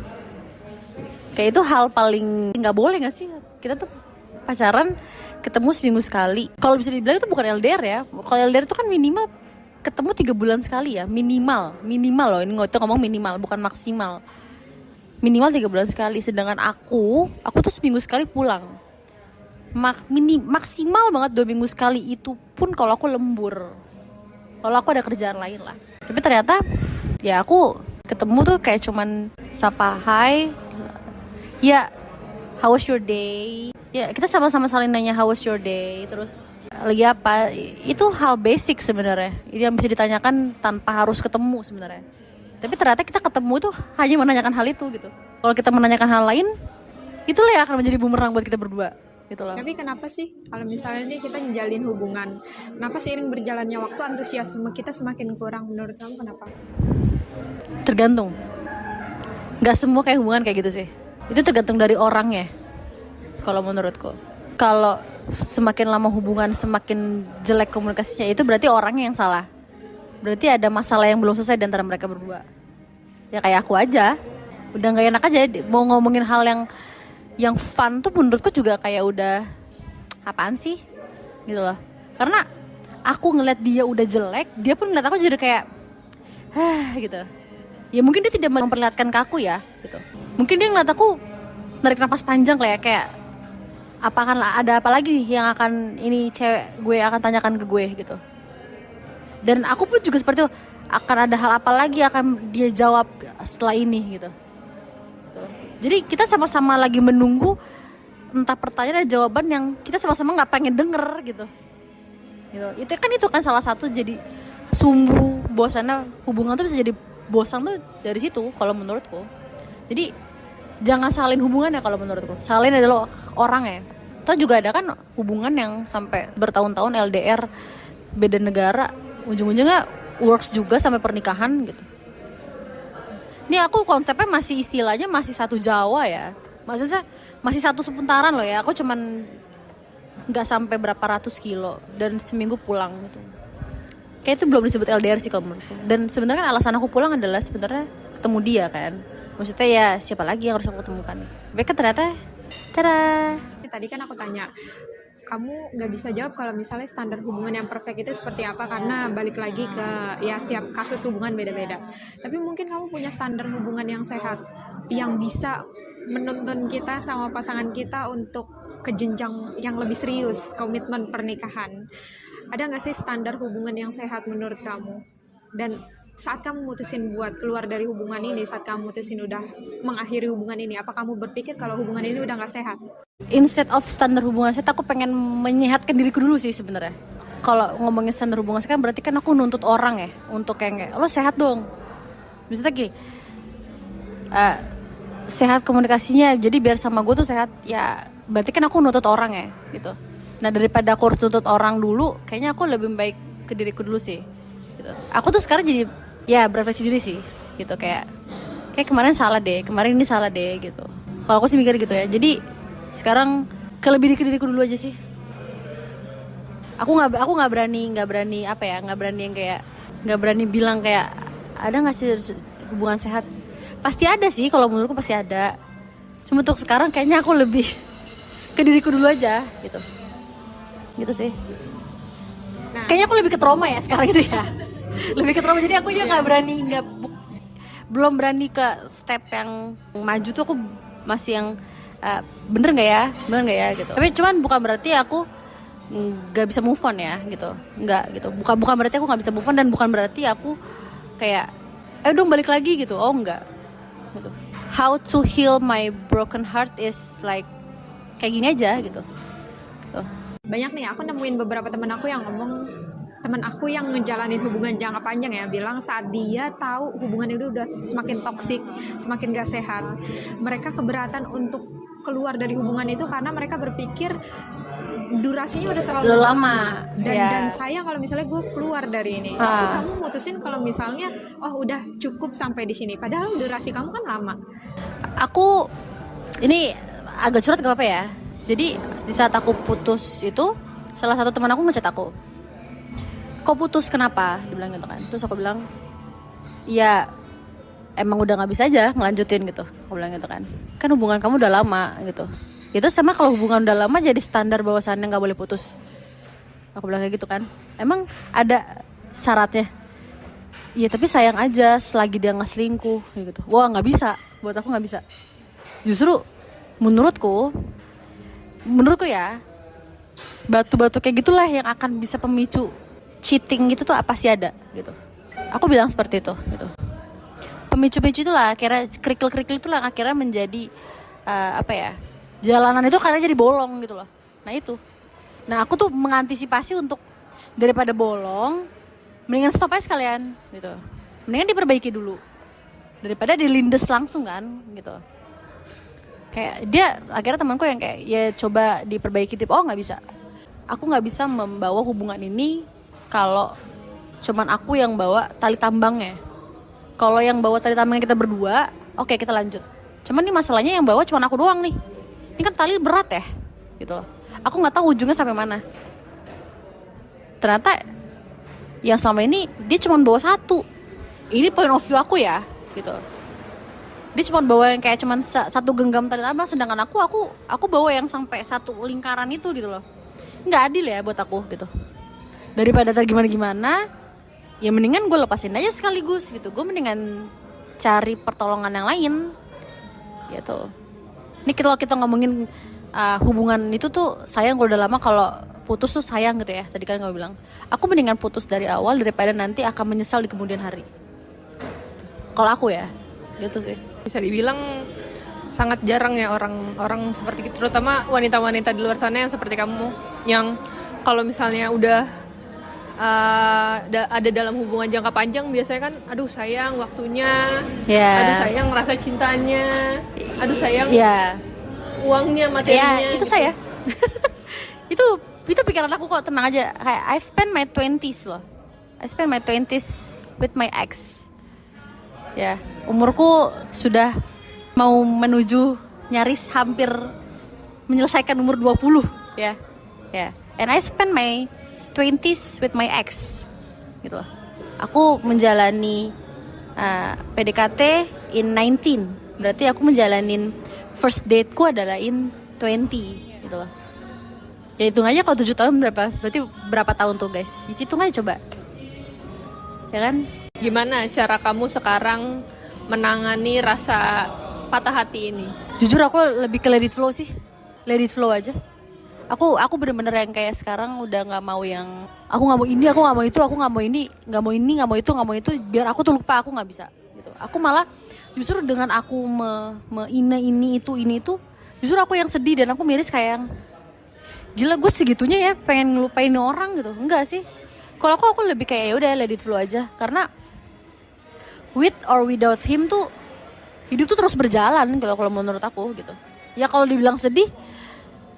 Kayak itu hal paling nggak boleh nggak sih? Kita tuh pacaran ketemu seminggu sekali. Kalau bisa dibilang itu bukan LDR ya. Kalau LDR itu kan minimal ketemu 3 bulan sekali ya, minimal loh, ini kita ngomong minimal bukan maksimal, minimal 3 bulan sekali. Sedangkan aku tuh seminggu sekali pulang, maksimal banget 2 minggu sekali, itu pun kalau aku lembur, kalau aku ada kerjaan lain lah. Tapi ternyata ya aku ketemu tuh kayak cuman sapa hai ya, how was your day, ya kita sama-sama saling nanya how was your day, terus lagi apa, itu hal basic sebenarnya, itu yang bisa ditanyakan tanpa harus ketemu sebenarnya. Tapi ternyata kita ketemu tuh hanya menanyakan hal itu gitu. Kalau kita menanyakan hal lain, itulah yang akan menjadi bumerang buat kita berdua gitu loh. Tapi kenapa sih kalau misalnya nih kita menjalin hubungan, kenapa seiring berjalannya waktu antusiasme kita semakin kurang? Menurut kamu kenapa? Tergantung. Nggak semua kayak hubungan kayak gitu sih. Itu tergantung dari orangnya. Kalau menurutku, kalau semakin lama hubungan semakin jelek komunikasinya, itu berarti orangnya yang salah. Berarti ada masalah yang belum selesai di antara mereka berdua. Ya kayak aku aja, udah nggak enak aja mau ngomongin hal yang fun tuh menurutku juga kayak udah apaan sih gitu loh. Karena aku ngeliat dia udah jelek, dia pun ngeliat aku jadi kayak gitu. Ya mungkin dia tidak memperlihatkan ke aku ya gitu. Mungkin dia ngeliat aku narik napas panjang kayak ada apa lagi nih yang akan ini cewek gue akan tanyakan ke gue gitu. Dan aku pun juga seperti itu, akan ada hal apa lagi akan dia jawab setelah ini gitu. Jadi kita sama-sama lagi menunggu entah pertanyaan dan jawaban yang kita sama-sama nggak pengen denger gitu. Itu kan salah satu jadi sumbu bosannya hubungan tuh, bisa jadi bosan tuh dari situ kalau menurutku. Jadi jangan salin hubungan ya kalau menurutku. Salin adalah orang ya. Atau juga ada kan hubungan yang sampai bertahun-tahun LDR, beda negara, ujung-ujungnya works juga sampai pernikahan gitu. Ini aku konsepnya masih istilahnya masih satu Jawa ya. Maksudnya masih satu seputaran loh ya. Aku cuman nggak sampai berapa ratus kilo dan seminggu pulang gitu. Kayak itu belum disebut LDR sih kalau menurutku. Dan sebenarnya kan alasan aku pulang adalah sebenarnya ketemu dia kan. Maksudnya ya siapa lagi yang harus aku temukan. Tapi kan ternyata Tadi kan aku tanya, kamu nggak bisa jawab kalau misalnya standar hubungan yang perfect itu seperti apa, karena balik lagi ke ya setiap kasus hubungan beda-beda. Tapi mungkin kamu punya standar hubungan yang sehat, yang bisa menuntun kita sama pasangan kita untuk ke jenjang yang lebih serius, komitmen pernikahan. Ada nggak sih standar hubungan yang sehat menurut kamu? Dan saat kamu mutusin buat keluar dari hubungan ini, saat kamu mutusin udah mengakhiri hubungan ini, apa kamu berpikir kalau hubungan ini udah nggak sehat? Instead of standar hubungan sehat, aku pengen menyehatkan diriku dulu sih sebenarnya. Kalau ngomongin standar hubungan sehat, berarti kan aku nuntut orang ya untuk kayak lo sehat dong. Maksudnya gini, sehat komunikasinya, jadi biar sama gue tuh sehat ya. Berarti kan aku nuntut orang ya gitu. Nah daripada aku harus nuntut orang dulu, kayaknya aku lebih baik ke diriku dulu sih gitu. Aku tuh sekarang jadi ya berefleksi diri sih gitu, kayak kemarin salah deh, kemarin ini salah deh gitu. Kalau aku sih mikir gitu ya. Jadi sekarang lebih ke diriku dulu aja sih. Aku nggak berani apa ya, nggak berani bilang kayak ada nggak sih hubungan sehat. Pasti ada sih, kalau menurutku pasti ada. Cuma untuk sekarang kayaknya aku lebih ke diriku dulu aja gitu sih. Nah, kayaknya aku lebih ke trauma ya sekarang itu ya. Lebih ke trauma, jadi aku aja belum berani ke step yang maju tuh. Aku masih yang bener nggak ya gitu. Tapi cuman bukan berarti aku nggak bisa move on ya gitu, nggak gitu. Bukan berarti aku nggak bisa move on, dan bukan berarti aku kayak dong balik lagi gitu. Oh enggak gitu. How to heal my broken heart is like kayak gini aja gitu. Banyak nih, aku nemuin beberapa teman aku yang ngejalanin hubungan jangka panjang ya, bilang saat dia tahu hubungan itu udah semakin toksik, semakin gak sehat, mereka keberatan untuk keluar dari hubungan itu karena mereka berpikir durasinya udah terlalu lama. Dan sayang kalau misalnya gue keluar dari ini. Kamu mutusin kalau misalnya udah cukup sampai di sini, padahal durasi kamu kan lama. Aku ini agak curhat gak apa-apa ya. Jadi di saat aku putus itu, salah satu teman aku ngechat aku, kok putus, kenapa? Dia bilang gitu kan. Terus aku bilang, ya emang udah gak bisa aja ngelanjutin gitu. Aku bilang gitu kan hubungan kamu udah lama gitu. Itu sama, kalau hubungan udah lama jadi standar bahwasannya gak boleh putus. Aku bilang kayak gitu kan. Emang ada syaratnya? Iya tapi sayang aja selagi dia gak selingkuh gitu. Wah gak bisa, buat aku gak bisa. Justru menurutku ya, batu-batu kayak gitulah yang akan bisa pemicu cheating gitu tuh pasti ada gitu. Aku bilang seperti itu gitu. Pemicu-pemicu itulah akhirnya, kerikil-kerikil itulah akhirnya menjadi jalanan itu karena jadi bolong gitu loh. Nah itu Nah aku tuh mengantisipasi untuk daripada bolong, mendingan stop aja sekalian gitu. Mendingan diperbaiki dulu daripada dilindes langsung kan gitu. Kayak dia akhirnya temanku yang kayak ya coba diperbaiki oh nggak bisa. Aku nggak bisa membawa hubungan ini kalau cuman aku yang bawa tali tambangnya. Kalau yang bawa tali tambangnya kita berdua, oke kita lanjut. Cuman nih masalahnya yang bawa cuman aku doang nih. Ini kan tali berat ya, gitu. Aku nggak tahu ujungnya sampai mana. Ternyata yang selama ini dia cuman bawa satu. Ini point of view aku ya, gitu. Dia cuma bawa yang kayak cuman satu genggam tali tambang, sedangkan aku bawa yang sampai satu lingkaran itu gitu loh. Nggak adil ya buat aku gitu. Daripada gimana ya mendingan gue lepasin aja sekaligus gitu. Gue mendingan cari pertolongan yang lain gitu. Ini kalau kita ngomongin hubungan itu tuh sayang kalau udah lama, kalau putus tuh sayang gitu ya. Tadi kan gue bilang aku mendingan putus dari awal daripada nanti akan menyesal di kemudian hari. Kalau aku ya gitu sih. Bisa dibilang sangat jarang ya orang seperti itu, terutama wanita-wanita di luar sana yang seperti kamu, yang kalau misalnya udah ada dalam hubungan jangka panjang biasanya kan aduh sayang waktunya, aduh sayang rasa cintanya, aduh sayang uangnya, materinya. Itu saya. itu pikiran aku kok, tenang aja. Kayak I spend my 20s loh. I spend my 20s with my ex. Ya, umurku sudah mau menuju nyaris hampir menyelesaikan umur 20 ya. Ya. And I spend my 20s with my ex. Gitu loh. Aku menjalani PDKT in 19. Berarti aku menjalanin first dateku adalah in 20 gitu loh. Ya hitung aja kalau 7 tahun berapa? Berarti berapa tahun tuh guys? Hitung aja coba. Ya kan? Gimana cara kamu sekarang menangani rasa patah hati ini? Jujur aku lebih ke let it flow sih. Let it flow aja. Aku bener-bener yang kayak sekarang udah nggak mau yang aku nggak mau ini, aku nggak mau itu, aku nggak mau ini, nggak mau ini, nggak mau itu, biar aku tuh lupa, aku nggak bisa gitu. Aku malah justru dengan aku ini itu, justru aku yang sedih dan aku miris kayak yang gila gue segitunya ya pengen ngelupain orang gitu. Enggak sih. Kalau aku lebih kayak ya udah let it flow aja, karena with or without him tuh hidup tuh terus berjalan gitu kalau menurut aku gitu. Ya kalau dibilang sedih,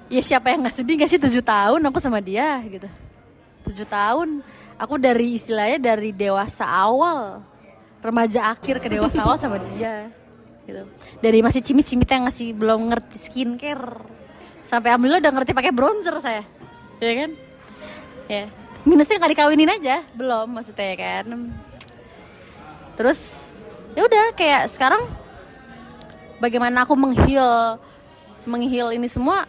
ya siapa yang nggak sedih nggak sih? 7 tahun aku sama dia gitu. 7 tahun aku dari istilahnya dari dewasa awal, remaja akhir ke dewasa awal sama dia gitu. Dari masih cimit-cimit yang masih belum ngerti skincare sampai alhamdulillah udah ngerti pakai bronzer saya, ya kan? Ya minusnya nggak dikawinin aja, belum maksudnya ya kan. Terus ya udah kayak sekarang bagaimana aku menghil ini semua.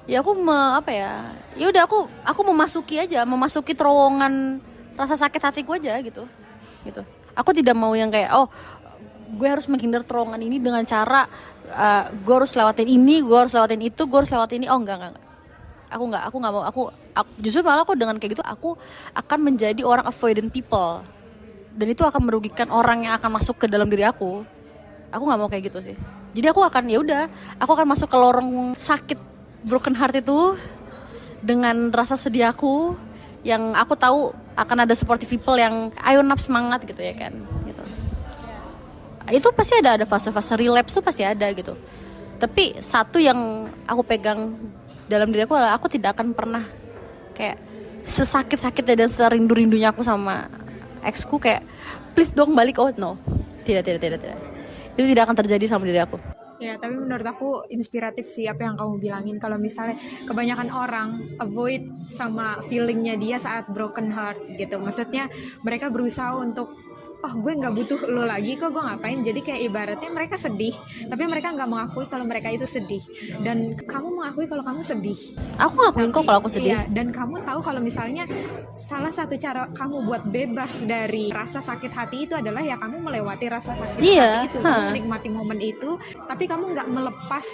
Ya aku ya udah aku memasuki terowongan rasa sakit hatiku aja gitu. Aku tidak mau yang kayak gue harus menghindar terowongan ini dengan cara gue harus lewatin ini, gue harus lewatin itu, gue harus lewatin ini. Enggak. Aku nggak mau. Aku justru malah aku dengan kayak gitu aku akan menjadi orang avoidant people. Dan itu akan merugikan orang yang akan masuk ke dalam diri aku. Aku nggak mau kayak gitu sih. Jadi aku akan aku akan masuk ke lorong sakit broken heart itu dengan rasa sedih aku, yang aku tahu akan ada supportive people yang ayo nap semangat gitu ya kan gitu. Itu pasti ada fase-fase relapse tuh pasti ada gitu. Tapi satu yang aku pegang dalam diri aku adalah aku tidak akan pernah kayak sesakit-sakitnya dan serindu-rindunya aku sama exku kayak please dong balik. No, tidak, itu tidak akan terjadi sama diri aku. Ya, tapi menurut aku inspiratif sih apa yang kamu bilangin. Kalau misalnya kebanyakan orang avoid sama feelingnya dia saat broken heart gitu. Maksudnya mereka berusaha untuk gue nggak butuh lo lagi kok, gue ngapain. Jadi kayak ibaratnya mereka sedih, tapi mereka nggak mengakui kalau mereka itu sedih. Dan kamu mengakui kalau kamu sedih. Aku ngakuin kok kalau aku sedih. Iya, dan kamu tahu kalau misalnya salah satu cara kamu buat bebas dari rasa sakit hati itu adalah ya kamu melewati rasa sakit hati itu, kamu menikmati momen itu, tapi kamu nggak melepas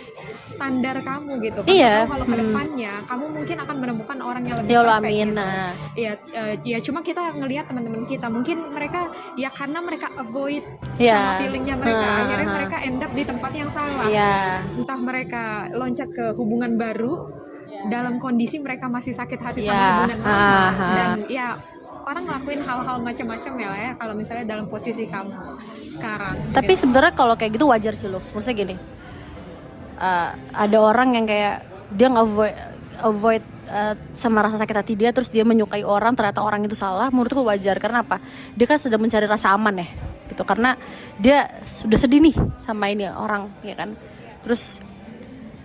standar kamu gitu. Kamu tahu kalau kedepannya kamu mungkin akan menemukan orang yang lebih perfect. Amin. Gitu. Ya cuma kita ngelihat teman-teman kita mungkin mereka ya karena mereka avoid sama feelingnya mereka, akhirnya mereka end up di tempat yang salah. Entah mereka loncat ke hubungan baru dalam kondisi mereka masih sakit hati Ya, sama hubungan lama, ha. dan ya orang ngelakuin hal-hal macam-macam ya lah ya kalau misalnya dalam posisi kamu sekarang. Tapi Ya. sebenarnya kalau kayak gitu wajar sih loh. Maksudnya gini, ada orang yang kayak dia avoid sama rasa sakit hati dia, terus dia menyukai orang, ternyata orang itu salah. Menurutku wajar, karena apa? Dia kan sedang mencari rasa aman ya, gitu. Karena dia sudah sedih nih sama ini orang, ya kan. Terus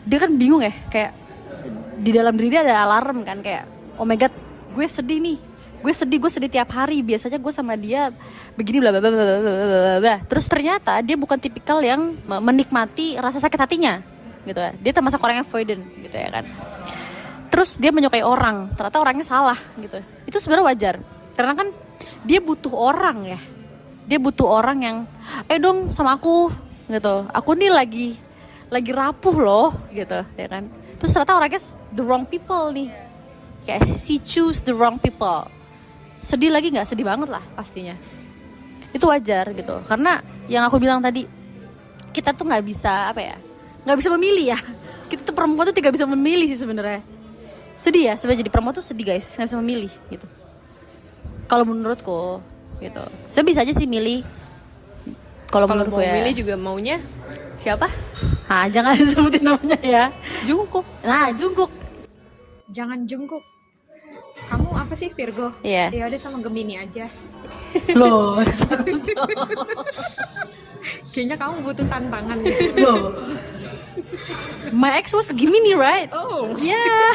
dia kan bingung ya, kayak di dalam diri dia ada alarm kan, kayak oh my god, gue sedih nih, gue sedih tiap hari. Biasanya gue sama dia begini bla bla bla bla bla bla bla. Terus ternyata dia bukan tipikal yang menikmati rasa sakit hatinya, gitu ya. Dia termasuk orang yang avoidant, gitu ya kan. Terus dia menyukai orang, ternyata orangnya salah, gitu. Itu sebenarnya wajar, karena kan dia butuh orang ya. Dia butuh orang yang, dong sama aku, gitu. Aku nih lagi rapuh loh, gitu, ya kan. Terus ternyata orangnya the wrong people nih, kayak she choose the wrong people. Sedih lagi nggak? Sedih banget lah pastinya. Itu wajar gitu, karena yang aku bilang tadi, kita tuh nggak bisa nggak bisa memilih ya. Kita tuh perempuan tuh tidak bisa memilih sih sebenarnya. Sedih ya, sebenarnya jadi perempuan tuh sedih guys, nggak bisa memilih gitu. Kalau menurutku gitu, saya bisa aja sih milih. Kalau Kalau menurutku mau ya. milih juga maunya siapa? Jangan sebutin namanya ya. Jungkook. Nah, Jungkook. Jangan Jungkook. Kamu apa sih, Virgo? Iya. Ya udah sama Gemini aja. Loh. Kayaknya kamu butuh tantangan gitu. Loh. My ex was Gemini, right? Oh, Yeah.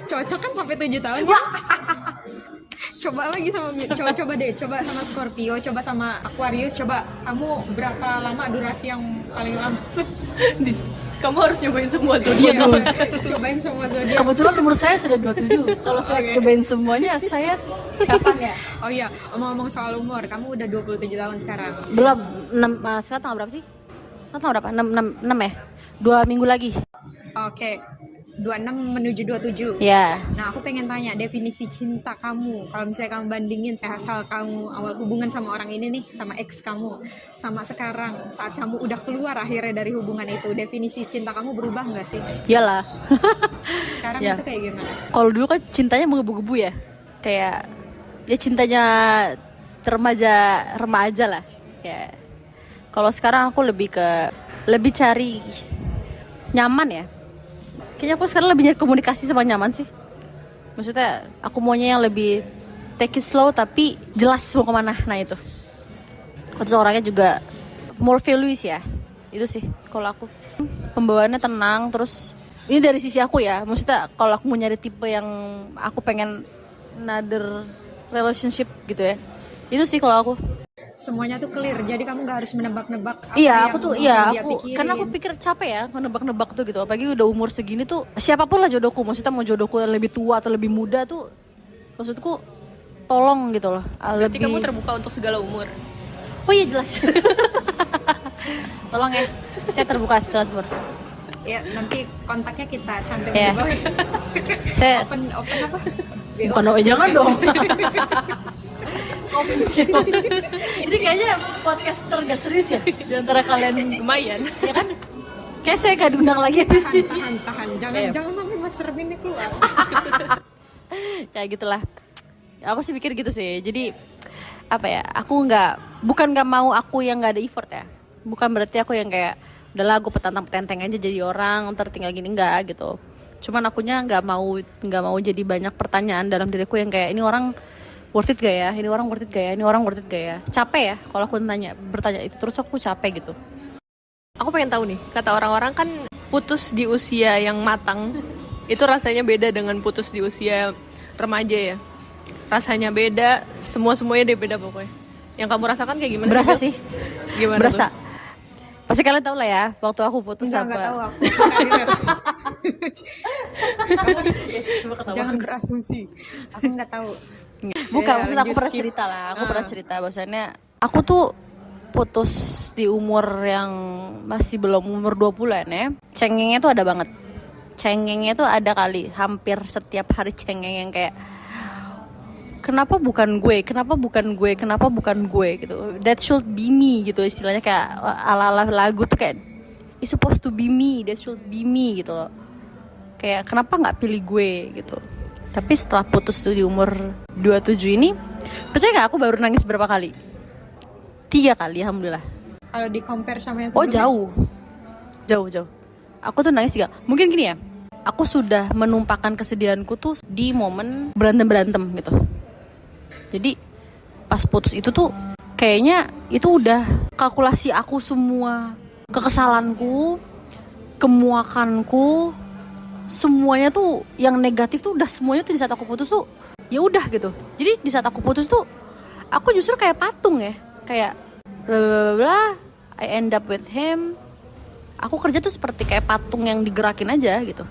cocok kan sampai 7 tahun ya? Coba lagi sama coba sama Scorpio, coba sama Aquarius, coba kamu berapa lama durasi yang paling lama? Kamu harus nyobain semua Iya, zodiak. tuh. Cobain semua zodiak. Kebetulan umur saya sudah 27. Kalau saya Oke. cobain semuanya, saya kapan ya? Oh iya, ngomong-ngomong soal umur, kamu udah 27 tahun sekarang. Belum 6, sekarang tanggal berapa sih? Sekarang tanggal berapa? 6 ya? 2 minggu lagi. Oke. 26 menuju 27. Ya. Nah, aku pengen tanya definisi cinta kamu. Kalau misalnya kamu bandingin asal kamu awal hubungan sama orang ini nih, sama ex kamu, sama sekarang saat kamu udah keluar akhirnya dari hubungan itu, definisi cinta kamu berubah nggak sih? Iyalah. Sekarang Ya. itu kayak gimana? Kalau dulu kan cintanya menggebu-gebu ya. Kayak ya cintanya remaja lah. Ya. Kalau sekarang aku lebih cari nyaman ya. Kayaknya aku sekarang lebih nyari komunikasi sama nyaman sih. Maksudnya aku maunya yang lebih take it slow tapi jelas mau kemana. Nah itu. Terus orangnya juga more values ya. Itu sih kalau aku. Pembawaannya tenang, terus ini dari sisi aku ya. Maksudnya kalau aku mau nyari tipe yang aku pengen another relationship gitu ya. Itu sih kalau aku. Semuanya tuh clear, jadi kamu nggak harus menebak-nebak apa Iya, yang aku tuh mau iya dia aku pikirin. karena aku pikir capek ya nebak-nebak tuh gitu. Apalagi udah umur segini tuh siapapun lah jodohku. Maksudnya mau jodohku yang lebih tua atau lebih muda tuh maksudku tolong gitu loh. Berarti kamu terbuka untuk segala umur. Oh iya jelas. Tolong ya. Saya terbuka setelah semua. Ya, nanti kontaknya kita cantum Iya. di bawah. Saya open apa? bukan jangan dong. Ini kayaknya podcaster gak serius ya di antara kalian, Lumayan. ya kan? Kayak saya gak diundang lagi habis ini. Tahan. Iya. Jangan sampai Mas Erwin ini keluar. Kayak gitulah. Aku sih pikir gitu sih. Jadi apa ya? Aku bukan nggak mau aku yang nggak ada effort ya. Bukan berarti aku yang kayak udahlah gue petantang-petenteng aja jadi orang ntar tinggal gini, enggak gitu. Cuman akunya nggak mau jadi banyak pertanyaan dalam diriku yang kayak ini orang worth it gak ya? Ini orang worth it gak ya? Ini orang worth it gak ya? Capek ya kalau aku bertanya itu terus aku capek gitu. Aku pengen tahu nih, kata orang-orang kan putus di usia yang matang itu rasanya beda dengan putus di usia remaja ya. Rasanya beda, semuanya deh beda pokoknya. Yang kamu rasakan kayak gimana? Berasa Bil? sih. Gimana Berasa. tuh? Pasti kalian tahu lah ya waktu aku putus Enggak apa. tahu aku. Coba ketawa. Jangan berasumsi. Aku nggak tahu. Bukan, Ya, maksud aku lanjut, pernah skip. cerita lah. Aku pernah cerita bahwasannya aku tuh putus di umur yang masih belum umur 20-an ya. Cengengnya tuh ada banget. Cengengnya tuh ada kali hampir setiap hari cengeng yang kayak kenapa bukan gue gitu. That should be me gitu istilahnya, kayak ala-ala lagu tuh kayak it's supposed to be me, that should be me gitu loh. kayak kenapa nggak pilih gue gitu. Tapi setelah putus tuh di umur 27 ini, percaya gak aku baru nangis berapa kali? 3 kali, alhamdulillah. Kalau di compare sama yang Oh sebelumnya? jauh. Aku tuh nangis 3. Mungkin gini ya, aku sudah menumpahkan kesedihanku tuh di momen berantem gitu. Jadi pas putus itu tuh kayaknya itu udah kalkulasi aku semua, kekesalanku, kemuakanku, semuanya tuh yang negatif tuh udah semuanya tuh di saat aku putus tuh ya udah gitu. Jadi di saat aku putus tuh aku justru kayak patung ya, kayak bla bla bla bla, I end up with him. Aku kerja tuh seperti kayak patung yang digerakin aja gitu.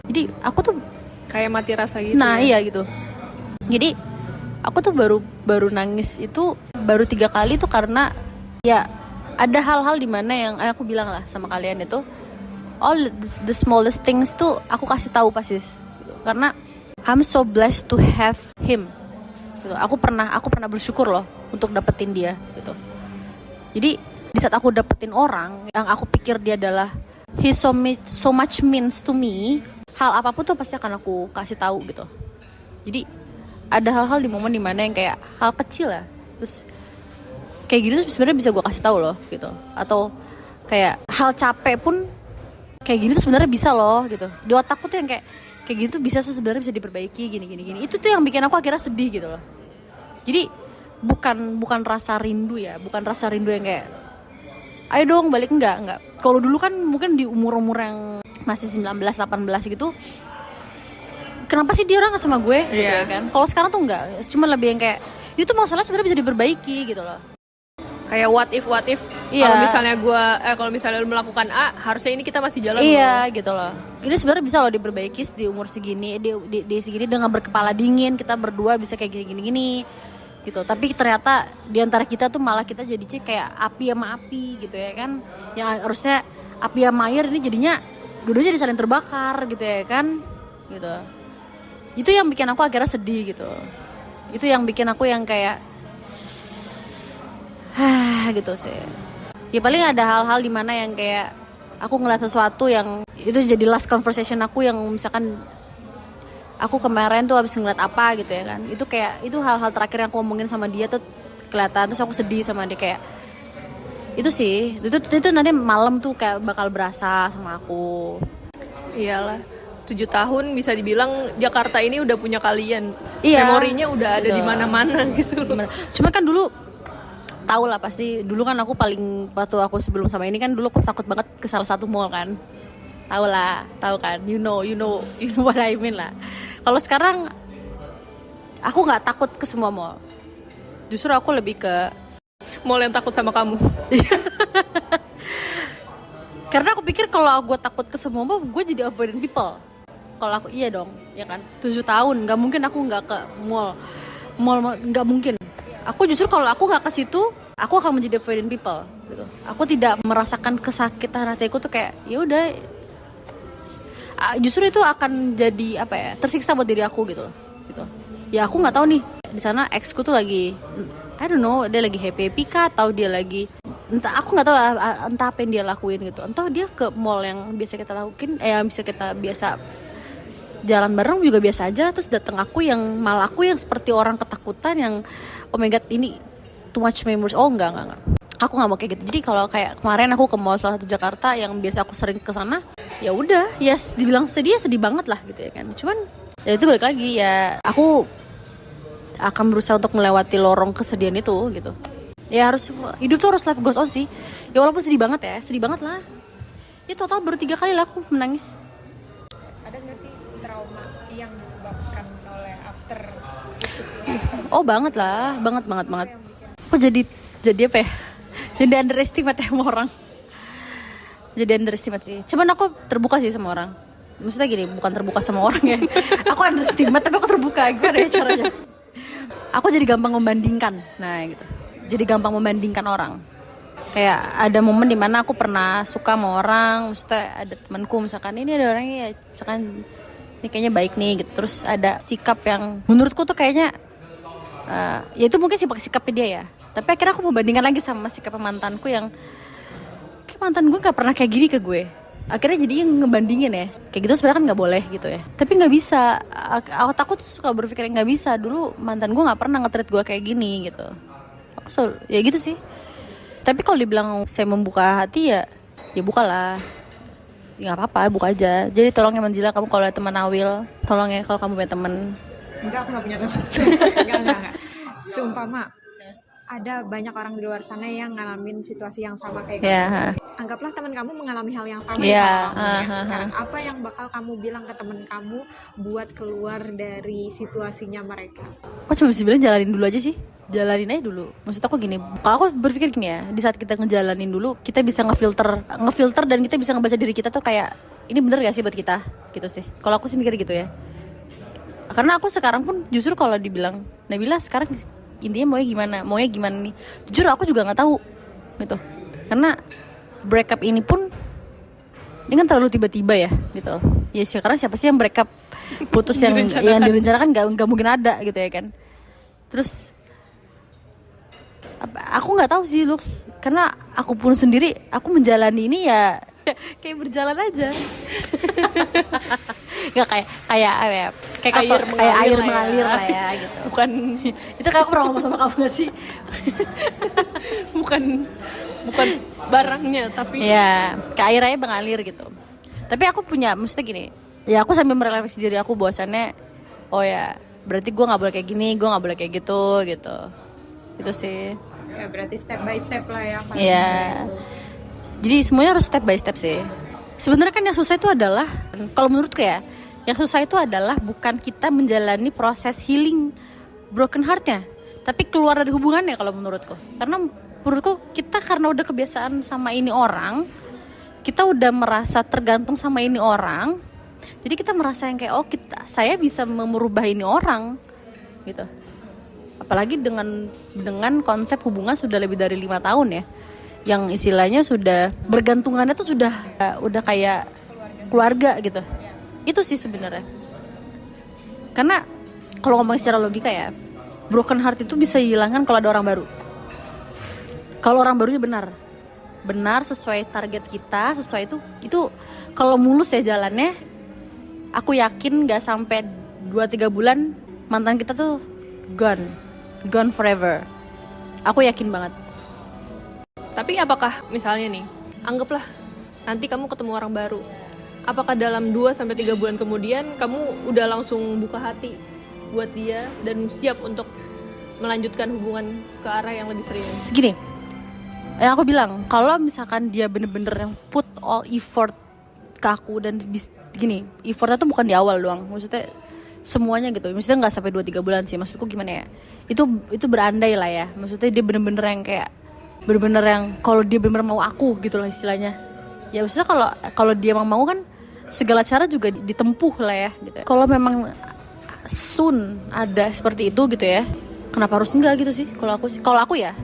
Jadi aku tuh Kayak mati rasa gitu. nah ya? iya gitu. Jadi aku tuh baru nangis itu baru 3 kali tuh karena ya ada hal-hal di mana yang aku bilang lah sama kalian itu, all the smallest things tuh aku kasih tahu pasti gitu. Karena I'm so blessed to have him gitu. Aku pernah bersyukur loh untuk dapetin dia gitu. Jadi di saat aku dapetin orang yang aku pikir dia adalah he so much means to me, hal apapun tuh pasti akan aku kasih tahu gitu. Jadi ada hal-hal di momen dimana yang kayak hal kecil ya, terus kayak gitu tuh sebenarnya bisa gue kasih tahu loh gitu. Atau kayak hal capek pun kayak gini tuh sebenarnya bisa loh gitu. Di otakku tuh yang kayak gini tuh bisa sebenarnya bisa diperbaiki gini. Itu tuh yang bikin aku akhirnya sedih gitu loh. Jadi bukan rasa rindu ya, bukan rasa rindu yang kayak ayo dong balik, enggak. Kalau dulu kan mungkin di umur-umur yang masih 19 18 gitu, kenapa sih dia orang nggak sama gue gitu ya kan. Kalau sekarang tuh enggak, cuma lebih yang kayak ini tuh masalah sebenarnya bisa diperbaiki gitu loh. Kayak what if Iya. kalau misalnya lu melakukan A, harusnya ini kita masih jalan Iya gitu loh. Ini sebenarnya bisa loh diperbaiki di umur segini, di segini dengan berkepala dingin, kita berdua bisa kayak gini gitu. Tapi ternyata di antara kita tuh malah kita jadi kayak api sama api gitu ya kan. Yang harusnya api sama air ini jadinya dua-duanya jadi saling terbakar gitu ya kan. Gitu. Itu yang bikin aku akhirnya sedih gitu. Itu yang bikin aku yang kayak gitu sih. Ya paling ada hal-hal di mana yang kayak aku ngeliat sesuatu yang itu jadi last conversation aku, yang misalkan aku kemarin tuh habis ngeliat apa gitu ya kan. Itu kayak itu hal-hal terakhir yang aku ngomongin sama dia tuh kelihatan, terus aku sedih sama dia kayak itu sih. Itu nanti malam tuh kayak bakal berasa sama aku. Iyalah, 7 tahun bisa dibilang Jakarta ini udah punya kalian. Iya. Memorinya udah ada di mana-mana gitu loh. Cuma kan dulu tahu lah pasti, dulu kan aku paling waktu aku sebelum sama ini kan dulu aku takut banget ke salah satu mall kan. Tahu kan, you know what I mean lah. Kalau sekarang aku nggak takut ke semua mall, justru aku lebih ke Mall yang takut sama kamu. karena aku pikir kalau gue takut ke semua mall, gue jadi avoiding people. Kalau aku iya dong, ya kan, 7 tahun nggak mungkin aku nggak ke mall nggak mungkin. Aku justru kalau aku nggak ke situ, aku akan menjadi avoiding people gitu. Aku tidak merasakan kesakitan hatiku tuh kayak ya udah. Justru itu akan jadi apa ya, tersiksa buat diri aku gitu. Ya aku nggak tahu nih di sana exku tuh lagi I don't know, dia lagi happy kah atau dia lagi aku nggak tahu entah apa yang dia lakuin gitu. Entah dia ke mall yang biasa kita lakuin, yang bisa kita biasa jalan bareng juga biasa aja, terus datang aku yang malah aku yang seperti orang ketakutan yang oh my god ini too much memories. Oh enggak. Aku nggak mau kayak gitu. Jadi kalau kayak kemarin aku ke mall salah satu Jakarta yang biasa aku sering ke sana, ya udah, yes, dibilang sedih banget lah gitu ya kan. Cuman ya itu balik lagi ya, aku akan berusaha untuk melewati lorong kesedihan itu gitu. Ya harus, hidup tuh harus life goes on sih. Ya walaupun sedih banget lah. Ya total baru 3 kali lah aku menangis. Ada nggak sih trauma yang disebabkan oleh after putus ini? Oh banget lah, banget. Aku jadi apa ya? Jadi underestimate sama orang. Jadi underestimate sih. Cuman aku terbuka sih sama orang. Maksudnya gini, bukan terbuka sama orang ya. Aku underestimate tapi aku terbuka. Gimana ya caranya? Aku jadi gampang membandingkan. Nah gitu. Jadi gampang membandingkan orang. Kayak ada momen dimana aku pernah suka sama orang. Maksudnya ada temanku misalkan, ini ada orangnya ya, misalkan ini kayaknya baik nih gitu. Terus ada sikap yang menurutku tuh kayaknya ya itu mungkin sikapnya dia ya. Tapi akhirnya aku membandingkan lagi sama sikap mantanku yang kayak mantan gue gak pernah kayak gini ke gue Akhirnya jadi ngebandingin ya, kayak gitu sebenarnya kan nggak boleh gitu ya, tapi nggak bisa. Aku takut suka berpikir nggak bisa. Dulu mantan gue nggak pernah nge-treat gue kayak gini gitu. Ya gitu sih. Tapi kalau dibilang saya membuka hati ya bukalah, ya nggak apa-apa, buka aja. Jadi tolong ya Manzila, kamu kalau ada teman Awil, tolong ya kalau kamu punya teman. Enggak, aku nggak punya teman. Enggak. Seumpama ada banyak orang di luar sana yang ngalamin situasi yang sama kayak kamu. Anggaplah teman kamu mengalami hal yang sama Yeah. Sekarang apa yang bakal kamu bilang ke teman kamu buat keluar dari situasinya mereka? Aku cuma bisa bilang jalanin dulu aja sih. Jalanin aja dulu. Maksud aku gini, kalau aku berpikir gini ya, di saat kita ngejalanin dulu, kita bisa ngefilter dan kita bisa ngebaca diri kita tuh kayak, ini bener gak sih buat kita? Gitu sih. Kalau aku sih mikir gitu ya. Karena aku sekarang pun justru kalau dibilang, Nabila sekarang intinya maunya gimana nih, jujur aku juga nggak tahu gitu. Karena breakup ini pun ini kan terlalu tiba-tiba ya gitu ya. Sekarang siapa sih yang breakup putus yang direncanakan nggak mungkin ada gitu ya kan. Terus aku nggak tahu sih Lux, karena aku pun sendiri aku menjalani ini ya kayak berjalan aja. Nggak kayak air mengalir lah ya gitu. Bukan Itu kayak aku pernah ngomong sama kamu gak sih? bukan barangnya, tapi ya kayak air aja mengalir gitu. Tapi aku punya, maksudnya gini, ya aku sambil merefleksi diri aku bahwasannya, oh ya berarti gue nggak boleh kayak gini, gue nggak boleh kayak gitu itu sih Ya berarti step by step lah ya. Iya. Jadi semuanya harus step by step sih. Sebenarnya kan yang susah itu adalah, kalau menurutku ya, yang susah itu adalah bukan kita menjalani proses healing broken heartnya, tapi keluar dari hubungannya kalau menurutku. Karena menurutku kita karena udah kebiasaan sama ini orang, kita udah merasa tergantung sama ini orang, jadi kita merasa yang kayak saya bisa merubah ini orang gitu. Apalagi dengan konsep hubungan sudah lebih dari 5 tahun ya, yang istilahnya sudah bergantungannya tuh udah kayak keluarga gitu. Itu sih sebenarnya. Karena kalau ngomong secara logika ya, broken heart itu bisa dihilangkan kalau ada orang baru. Kalau orang barunya benar sesuai target kita, sesuai itu kalau mulus ya jalannya, aku yakin nggak sampai 2-3 bulan mantan kita tuh gone forever. Aku yakin banget. Tapi apakah misalnya nih, anggaplah nanti kamu ketemu orang baru, apakah dalam 2-3 bulan kemudian kamu udah langsung buka hati buat dia dan siap untuk melanjutkan hubungan ke arah yang lebih serius? Gini, yang aku bilang, kalau misalkan dia bener-bener yang put all effort ke aku, dan gini, effortnya tuh bukan di awal doang, maksudnya semuanya gitu. Maksudnya nggak sampai 2-3 bulan sih, maksudku gimana ya, itu berandai lah ya. Maksudnya dia bener-bener yang kayak bener-bener yang kalau dia bener-bener mau aku gitu lah istilahnya. Ya maksudnya kalau dia mau kan segala cara juga ditempuh lah ya gitu. Kalau memang soon ada seperti itu gitu ya, kenapa harus enggak gitu sih? Kalau aku ya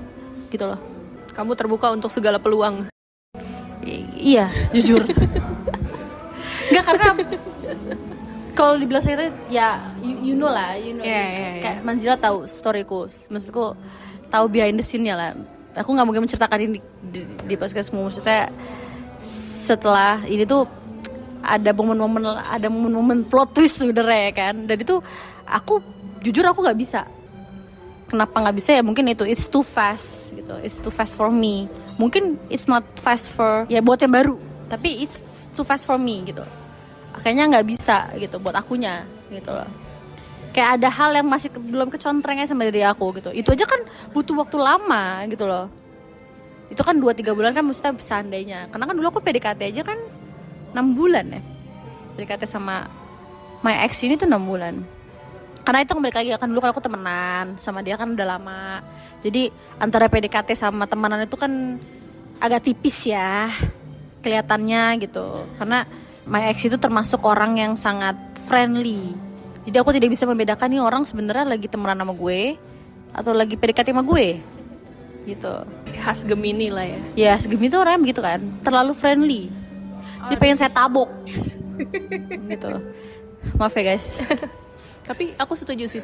gitu loh. Kamu terbuka untuk segala peluang. Iya, jujur. Enggak, karena kalau dibilang saya ya you know lah. Kayak Manzila tahu storyku, maksudku tahu behind the scene-nya lah. Aku nggak mungkin menceritakan ini di podcastmu. Maksudnya setelah ini tuh ada momen-momen plot twist sebenarnya ya kan. Dan itu aku jujur aku nggak bisa. Kenapa nggak bisa ya? Mungkin it's too fast gitu. It's too fast for me. Mungkin it's not fast for ya buat yang baru, tapi it's too fast for me gitu. Akhirnya nggak bisa gitu buat akunya gitu loh. Kayak ada hal yang masih belum kecontrengnya sama diri aku gitu. Itu aja kan butuh waktu lama gitu loh. Itu kan 2-3 bulan kan maksudnya seandainya. Karena kan dulu aku PDKT aja kan 6 bulan ya. PDKT sama my ex ini tuh 6 bulan. Karena itu kembali lagi kan dulu kan aku temenan sama dia kan udah lama. Jadi antara PDKT sama temenan itu kan agak tipis ya kelihatannya gitu. Karena my ex itu termasuk orang yang sangat friendly. Jadi aku tidak bisa membedakan ini orang sebenarnya lagi temenan sama gue atau lagi PDKT sama gue gitu. Khas Gemini lah ya. Ya Gemini tuh orangnya begitu kan, terlalu friendly. Dia pengen saya tabok gitu. Maaf ya guys. Tapi aku setuju sih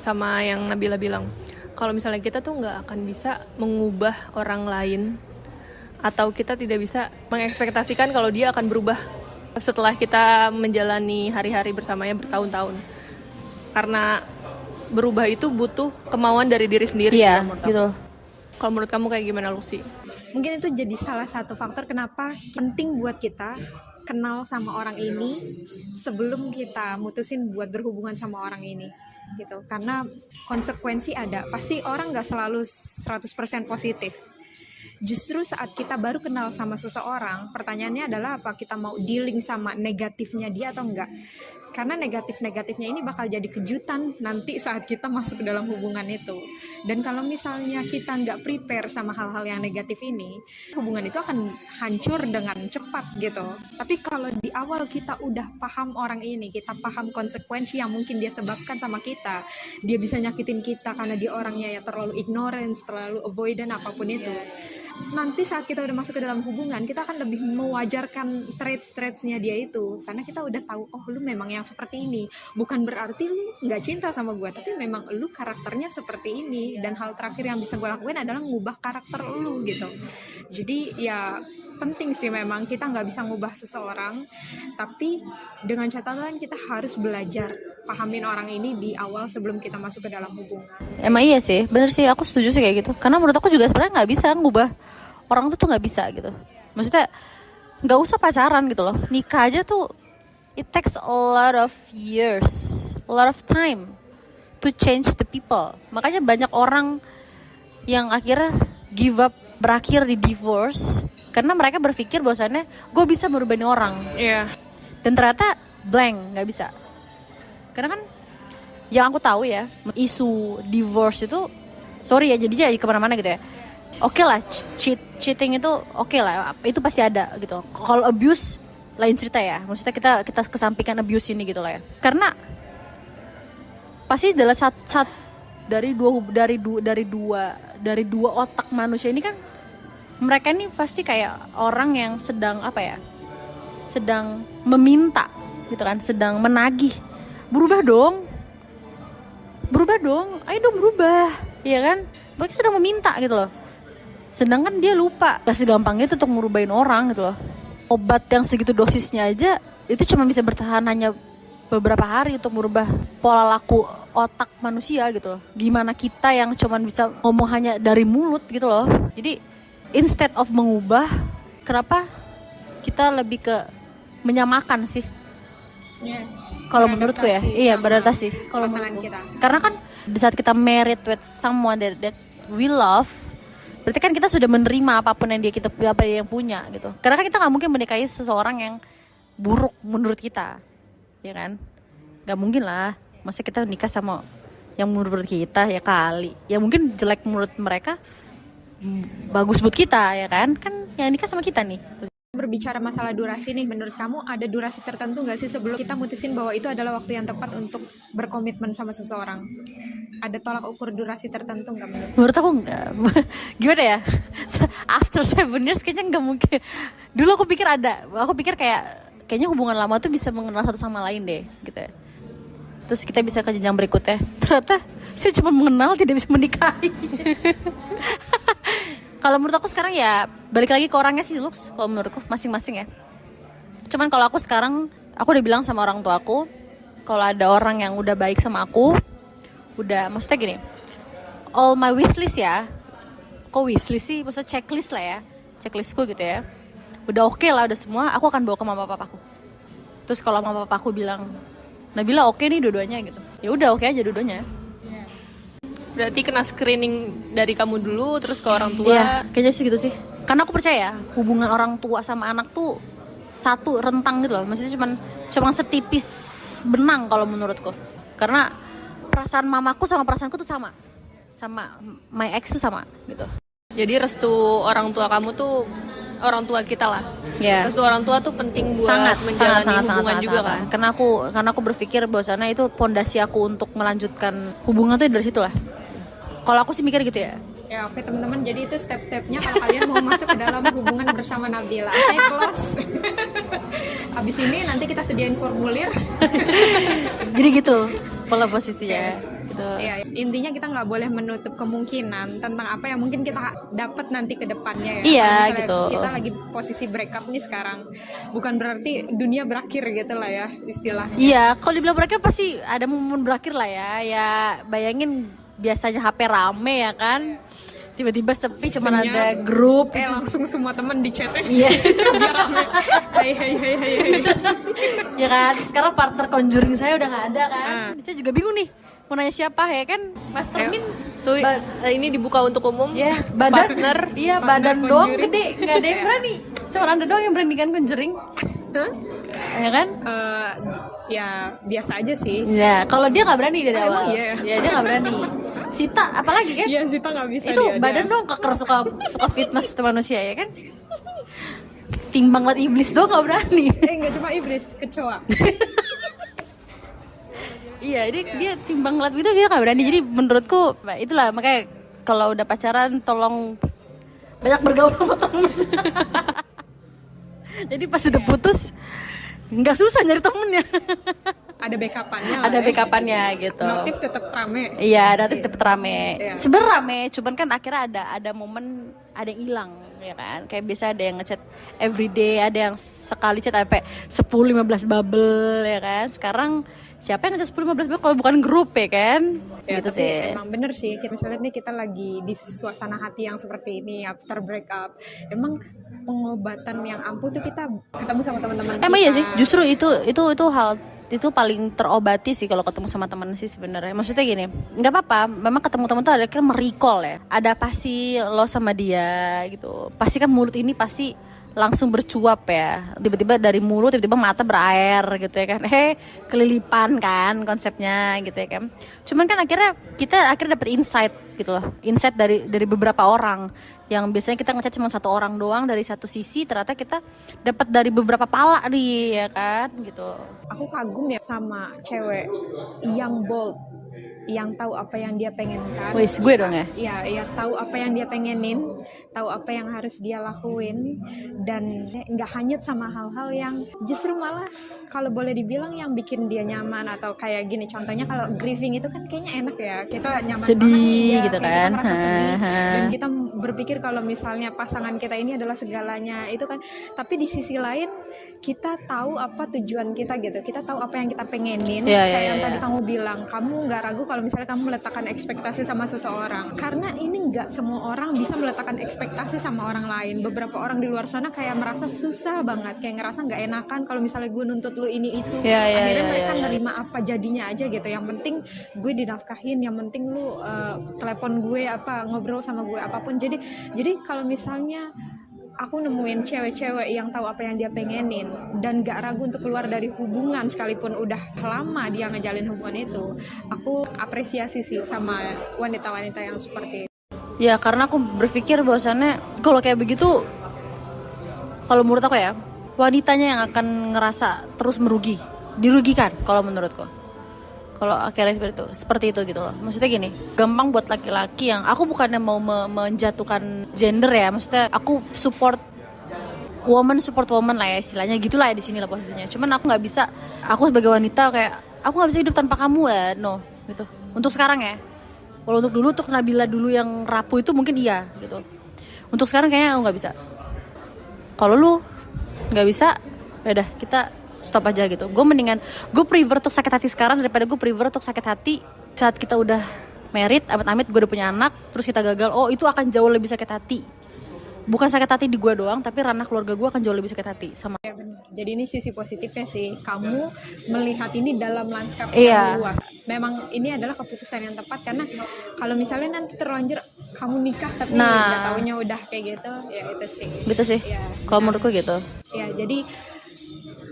sama yang Nabila bilang. Kalau misalnya kita tuh nggak akan bisa mengubah orang lain atau kita tidak bisa mengekspektasikan kalau dia akan berubah setelah kita menjalani hari-hari bersamanya bertahun-tahun. Karena berubah itu butuh kemauan dari diri sendiri. Iya, menurut aku. gitu. Kalau menurut kamu kayak gimana, Lucy? Mungkin itu jadi salah satu faktor kenapa penting buat kita kenal sama orang ini sebelum kita mutusin buat berhubungan sama orang ini gitu. Karena konsekuensi ada, pasti orang gak selalu 100% positif. Justru saat kita baru kenal sama seseorang, pertanyaannya adalah apa kita mau dealing sama negatifnya dia atau enggak. Karena negatif-negatifnya ini bakal jadi kejutan nanti saat kita masuk ke dalam hubungan itu. Dan kalau misalnya kita nggak prepare sama hal-hal yang negatif ini, hubungan itu akan hancur dengan cepat gitu. Tapi kalau di awal kita udah paham orang ini, kita paham konsekuensi yang mungkin dia sebabkan sama kita, dia bisa nyakitin kita karena dia orangnya yang terlalu ignorance, terlalu avoidant, apapun itu. Nanti saat kita udah masuk ke dalam hubungan, kita akan lebih mewajarkan traits-traitsnya dia itu. Karena kita udah tahu, oh lu memang yang seperti ini. Bukan berarti lu nggak cinta sama gue, tapi memang lu karakternya seperti ini. Dan hal terakhir yang bisa gue lakuin adalah ngubah karakter lu gitu. Jadi ya penting sih memang kita nggak bisa ngubah seseorang, tapi dengan catatan kita harus belajar pahamin orang ini di awal sebelum kita masuk ke dalam hubungan. Emang iya sih, bener sih, aku setuju sih kayak gitu. Karena menurut aku juga sebenarnya nggak bisa ngubah orang tuh nggak bisa gitu. Maksudnya nggak usah pacaran gitu loh, nikah aja tuh it takes a lot of years, a lot of time to change the people. Makanya banyak orang yang akhirnya give up, berakhir di divorce karena mereka berpikir bahwasannya gue bisa merubah ini orang. Iya. Dan ternyata blank, nggak bisa. Karena kan yang aku tahu ya, isu divorce itu, sorry ya jadinya kemana-mana gitu ya. Oke lah, cheating itu oke lah, itu pasti ada gitu. Kalau abuse lain cerita ya. Maksudnya kita kesampingkan abuse ini gitu lah ya. Karena pasti adalah dari dua otak manusia ini kan, mereka ini pasti kayak orang yang sedang apa ya? Sedang meminta gitu kan, sedang menagih. Berubah dong, ayo dong berubah, iya kan? Mereka sedang meminta gitu loh. Sedangkan dia lupa, gak segampang itu untuk merubahin orang gitu loh. Obat yang segitu dosisnya aja itu cuma bisa bertahan hanya beberapa hari untuk merubah pola laku otak manusia gitu loh. Gimana kita yang cuma bisa ngomong hanya dari mulut gitu loh. Jadi instead of mengubah, kenapa kita lebih ke menyamakan sih? Yeah. Kalau menurutku ya, iya beradaptasi. Kalau menurutku, karena kan di saat kita married with someone that we love, berarti kan kita sudah menerima apapun yang apa yang punya gitu. Karena kan kita nggak mungkin menikahi seseorang yang buruk menurut kita, ya kan? Nggak mungkin lah. Masa kita nikah sama yang menurut kita ya kali. Ya mungkin jelek menurut mereka, bagus buat kita ya kan? Kan yang nikah sama kita nih. Berbicara masalah durasi nih, menurut kamu ada durasi tertentu nggak sih sebelum kita mutusin bahwa itu adalah waktu yang tepat untuk berkomitmen sama seseorang? Ada tolak ukur durasi tertentu nggak menurut? Menurut aku nggak. Gimana ya? After 7 years kayaknya nggak mungkin. Dulu aku pikir ada. Aku pikir kayaknya hubungan lama tuh bisa mengenal satu sama lain deh, gitu ya. Terus kita bisa ke jenjang berikutnya. Ternyata saya cuma mengenal, tidak bisa menikahi. Kalau menurut aku sekarang ya balik lagi ke orangnya sih, Lux. Kalau menurutku masing-masing ya. Cuman kalau aku sekarang, aku udah bilang sama orang tua aku, kalau ada orang yang udah baik sama aku, udah, maksudnya gini, all my wishlist ya. Kok wishlist sih? Maksudnya checklist lah ya, checklistku gitu ya. Udah oke lah, udah semua, aku akan bawa ke mama papaku. Terus kalau mama papaku bilang, Nabila oke nih dua-duanya gitu, ya udah oke aja dua-duanya. Berarti kena screening dari kamu dulu terus ke orang tua. Iya, kayaknya sih gitu sih. Karena aku percaya hubungan orang tua sama anak tuh satu rentang gitu loh. Maksudnya cuman setipis benang kalau menurutku. Karena perasaan mamaku sama perasaanku tuh sama. Sama my ex tuh sama gitu. Jadi restu orang tua kamu tuh orang tua kita lah. Yeah. Restu orang tua tuh penting buat menjalani hubungan juga kan. Karena aku berpikir bahwasannya itu pondasi aku untuk melanjutkan hubungan tuh dari situ lah. Kalau aku sih mikir gitu ya. Ya oke teman-teman, jadi itu step-stepnya kalau kalian mau masuk ke dalam hubungan bersama Nabila. Oke, close. Abis ini nanti kita sediain formulir. Jadi gitu. pola posisinya gitu. Ya, intinya kita nggak boleh menutup kemungkinan tentang apa yang mungkin kita dapat nanti ke depannya ya. Iya, Kalau misalnya gitu. Kita lagi posisi break up nih sekarang, bukan berarti dunia berakhir gitu lah ya istilahnya. Iya, kalau dibilang berakhir pasti ada momen berakhir lah ya. Ya bayangin biasanya HP rame ya kan, tiba-tiba sepi cuman Senyap. ada grup. Langsung semua teman di chat. Iya. Biar rame. Hai hai hai hai hai. Ya kan, sekarang partner conjuring saya udah nggak ada kan. Saya juga bingung nih mau nanya siapa ya kan. Master Min Tuh ini dibuka untuk umum. ya badan, Partner. iya badan doang gede, nggak ada yang berani. Cuma anda doang yang berani kan conjuring. Ya kan? Ya biasa aja sih. Ya, kalau dia nggak berani dari awal. Emang iya? Ya dia nggak berani. Sita apalagi kan? Iya Zita nggak bisa Itu dia. badan doang keker suka fitness tuh manusia ya kan? Timbang banget iblis doang nggak berani. Nggak cuma iblis, kecoa. Iya, dia timbang lat gitu dia nggak berani. Jadi menurutku itulah makanya kalau udah pacaran tolong banyak bergaul sama temen. Jadi pas udah putus nggak susah nyari temennya. Ada backupannya lah. Ada ya. backupannya gitu. Notif tetap rame. Iya, notif tetep rame. Iya. Sebenarnya rame, cuman kan akhirnya ada momen ada yang hilang ya kan. Kayak biasa ada yang ngechat everyday, ada yang sekali chat sampai 10-15 bubble ya kan. Sekarang siapa yang ngechat 10-15 bubble kalau bukan grup ya kan? Ya, gitu tapi sih. emang bener sih, misalnya nih kita lagi di suasana hati yang seperti ini after breakup, emang pengobatan yang ampuh tuh kita ketemu sama teman-teman Emang kita. iya sih, justru itu hal itu paling terobati sih kalau ketemu sama teman sih sebenarnya. Maksudnya gini, nggak apa-apa, memang ketemu teman tuh ada kan merecall ya. Ada pasti lo sama dia gitu. Pasti kan mulut ini pasti langsung bercuap ya. Tiba-tiba dari mulut tiba-tiba mata berair gitu ya kan. Kelilipan kan konsepnya gitu ya kan. Cuman kan kita dapat insight gitu loh. Insight dari beberapa orang. Yang biasanya kita ngechat cuma satu orang doang dari satu sisi, ternyata kita dapat dari beberapa pala nih ya kan gitu. Aku kagum ya sama cewek yang bold, yang tahu apa yang dia pengenkan. Wis gue dong ya. Iya, tahu apa yang dia pengenin, tahu apa yang harus dia lakuin, dan nggak hanyut sama hal-hal yang justru malah kalau boleh dibilang yang bikin dia nyaman. Atau kayak gini contohnya, kalau grieving itu kan kayaknya enak ya, kita nyaman Sedih banget, ya, gitu kayak kan. kita merasa sedih, dan kita berpikir kalau misalnya pasangan kita ini adalah segalanya itu kan. Tapi di sisi lain kita tahu apa tujuan kita gitu, kita tahu apa yang kita pengenin. Kayak yang tadi kamu bilang, kamu nggak ragu kalau misalnya kamu meletakkan ekspektasi sama seseorang, karena ini nggak semua orang bisa meletakkan ekspektasi sama orang lain. Beberapa orang di luar sana kayak merasa susah banget, kayak ngerasa nggak enakan kalau misalnya gue nuntut lu ini itu. Akhirnya mereka nerima apa jadinya aja gitu, yang penting gue dinafkahin, yang penting lu telepon gue apa, ngobrol sama gue apapun. Jadi kalau misalnya aku nemuin cewek-cewek yang tahu apa yang dia pengenin dan gak ragu untuk keluar dari hubungan sekalipun udah lama dia ngejalin hubungan itu, aku apresiasi sih sama wanita-wanita yang seperti itu. Ya karena aku berpikir bahwasannya kalau kayak begitu, kalau menurut aku ya, wanitanya yang akan ngerasa terus dirugikan kalau menurutku. Kalau akhirnya seperti itu gitu loh. Maksudnya gini, gampang buat laki-laki yang aku bukannya mau menjatuhkan gender ya. Maksudnya aku support woman lah ya istilahnya, gitulah ya di sini lah posisinya. Cuman aku nggak bisa, aku sebagai wanita kayak aku nggak bisa hidup tanpa kamu ya, no gitu. Untuk sekarang ya. Kalau untuk dulu, untuk Nabila dulu yang rapuh itu mungkin iya gitu. Untuk sekarang kayaknya aku nggak bisa. Kalau lu nggak bisa, ya udah kita stop aja gitu. Gue prefer untuk sakit hati sekarang daripada gue prefer untuk sakit hati saat kita udah married, amit-amit gue udah punya anak, terus kita gagal. Oh itu akan jauh lebih sakit hati. Bukan sakit hati di gue doang, tapi ranah keluarga gue akan jauh lebih sakit hati sama. Ya, benar. Jadi ini sisi positifnya sih, kamu melihat ini dalam lanskap Iya. yang luas. Memang ini adalah keputusan yang tepat, karena kalau misalnya nanti terlanjur kamu nikah tapi nggak taunya udah kayak gitu, ya itu sih. Gitu sih. Ya, Kalau menurutku gitu. Ya, jadi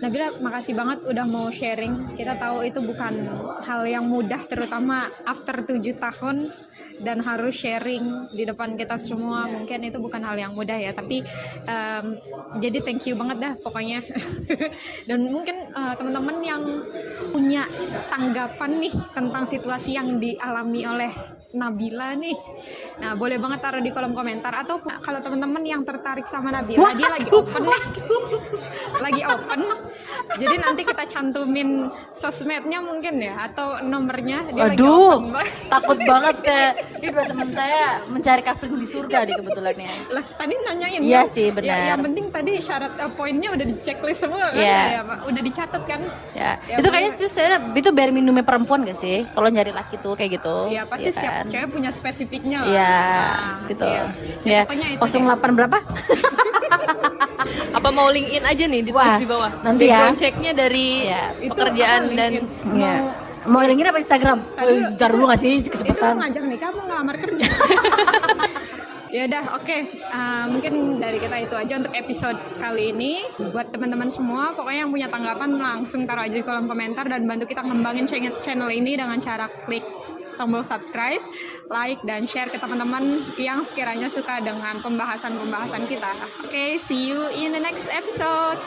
Nabila, makasih banget udah mau sharing. Kita tahu itu bukan hal yang mudah, terutama after 7 tahun dan harus sharing di depan kita semua. Mungkin itu bukan hal yang mudah ya, tapi jadi thank you banget dah pokoknya. Dan mungkin teman-teman yang punya tanggapan nih tentang situasi yang dialami oleh Nabila nih. Nah, boleh banget taruh di kolom komentar, atau kalau teman-teman yang tertarik sama Nabila, dia lagi open nih. Lagi open. Jadi nanti kita cantumin sosmednya mungkin ya, atau nomornya. Dia lagi Aduh, open. takut banget kayak ini dua teman saya mencari kafling di surga nih kebetulan ya. Lah, tadi nanyain. Iya kan? sih, benar. Ya, yang penting tadi syarat poinnya udah di checklist semua kan? Iya. Ya, Pak? Udah dicatat kan? Ya, Ya, itu boleh. kayaknya itu bare minumnya perempuan gak sih? Kalau nyari laki tuh kayak gitu. Ya pasti Iya setiap kan? cewek punya spesifiknya lah. Iya, Nah, gitu. iya. Ya, pokoknya itu 08 berapa? Apa mau link in aja nih ditulis Wah, di bawah. nanti ya. Background checknya dari Iya. Itu pekerjaan apa, dan LinkedIn? Iya. Mau linkin apa Instagram? Jar dulu gak sih Itu kecepatan? ngajak nikah mau ngelamar kerja. Ya udah, oke. Mungkin dari kita itu aja untuk episode kali ini. Buat teman-teman semua, pokoknya yang punya tanggapan langsung taruh aja di kolom komentar dan bantu kita ngembangin channel ini dengan cara klik tombol subscribe, like, dan share ke teman-teman yang sekiranya suka dengan pembahasan-pembahasan kita. Oke, see you in the next episode.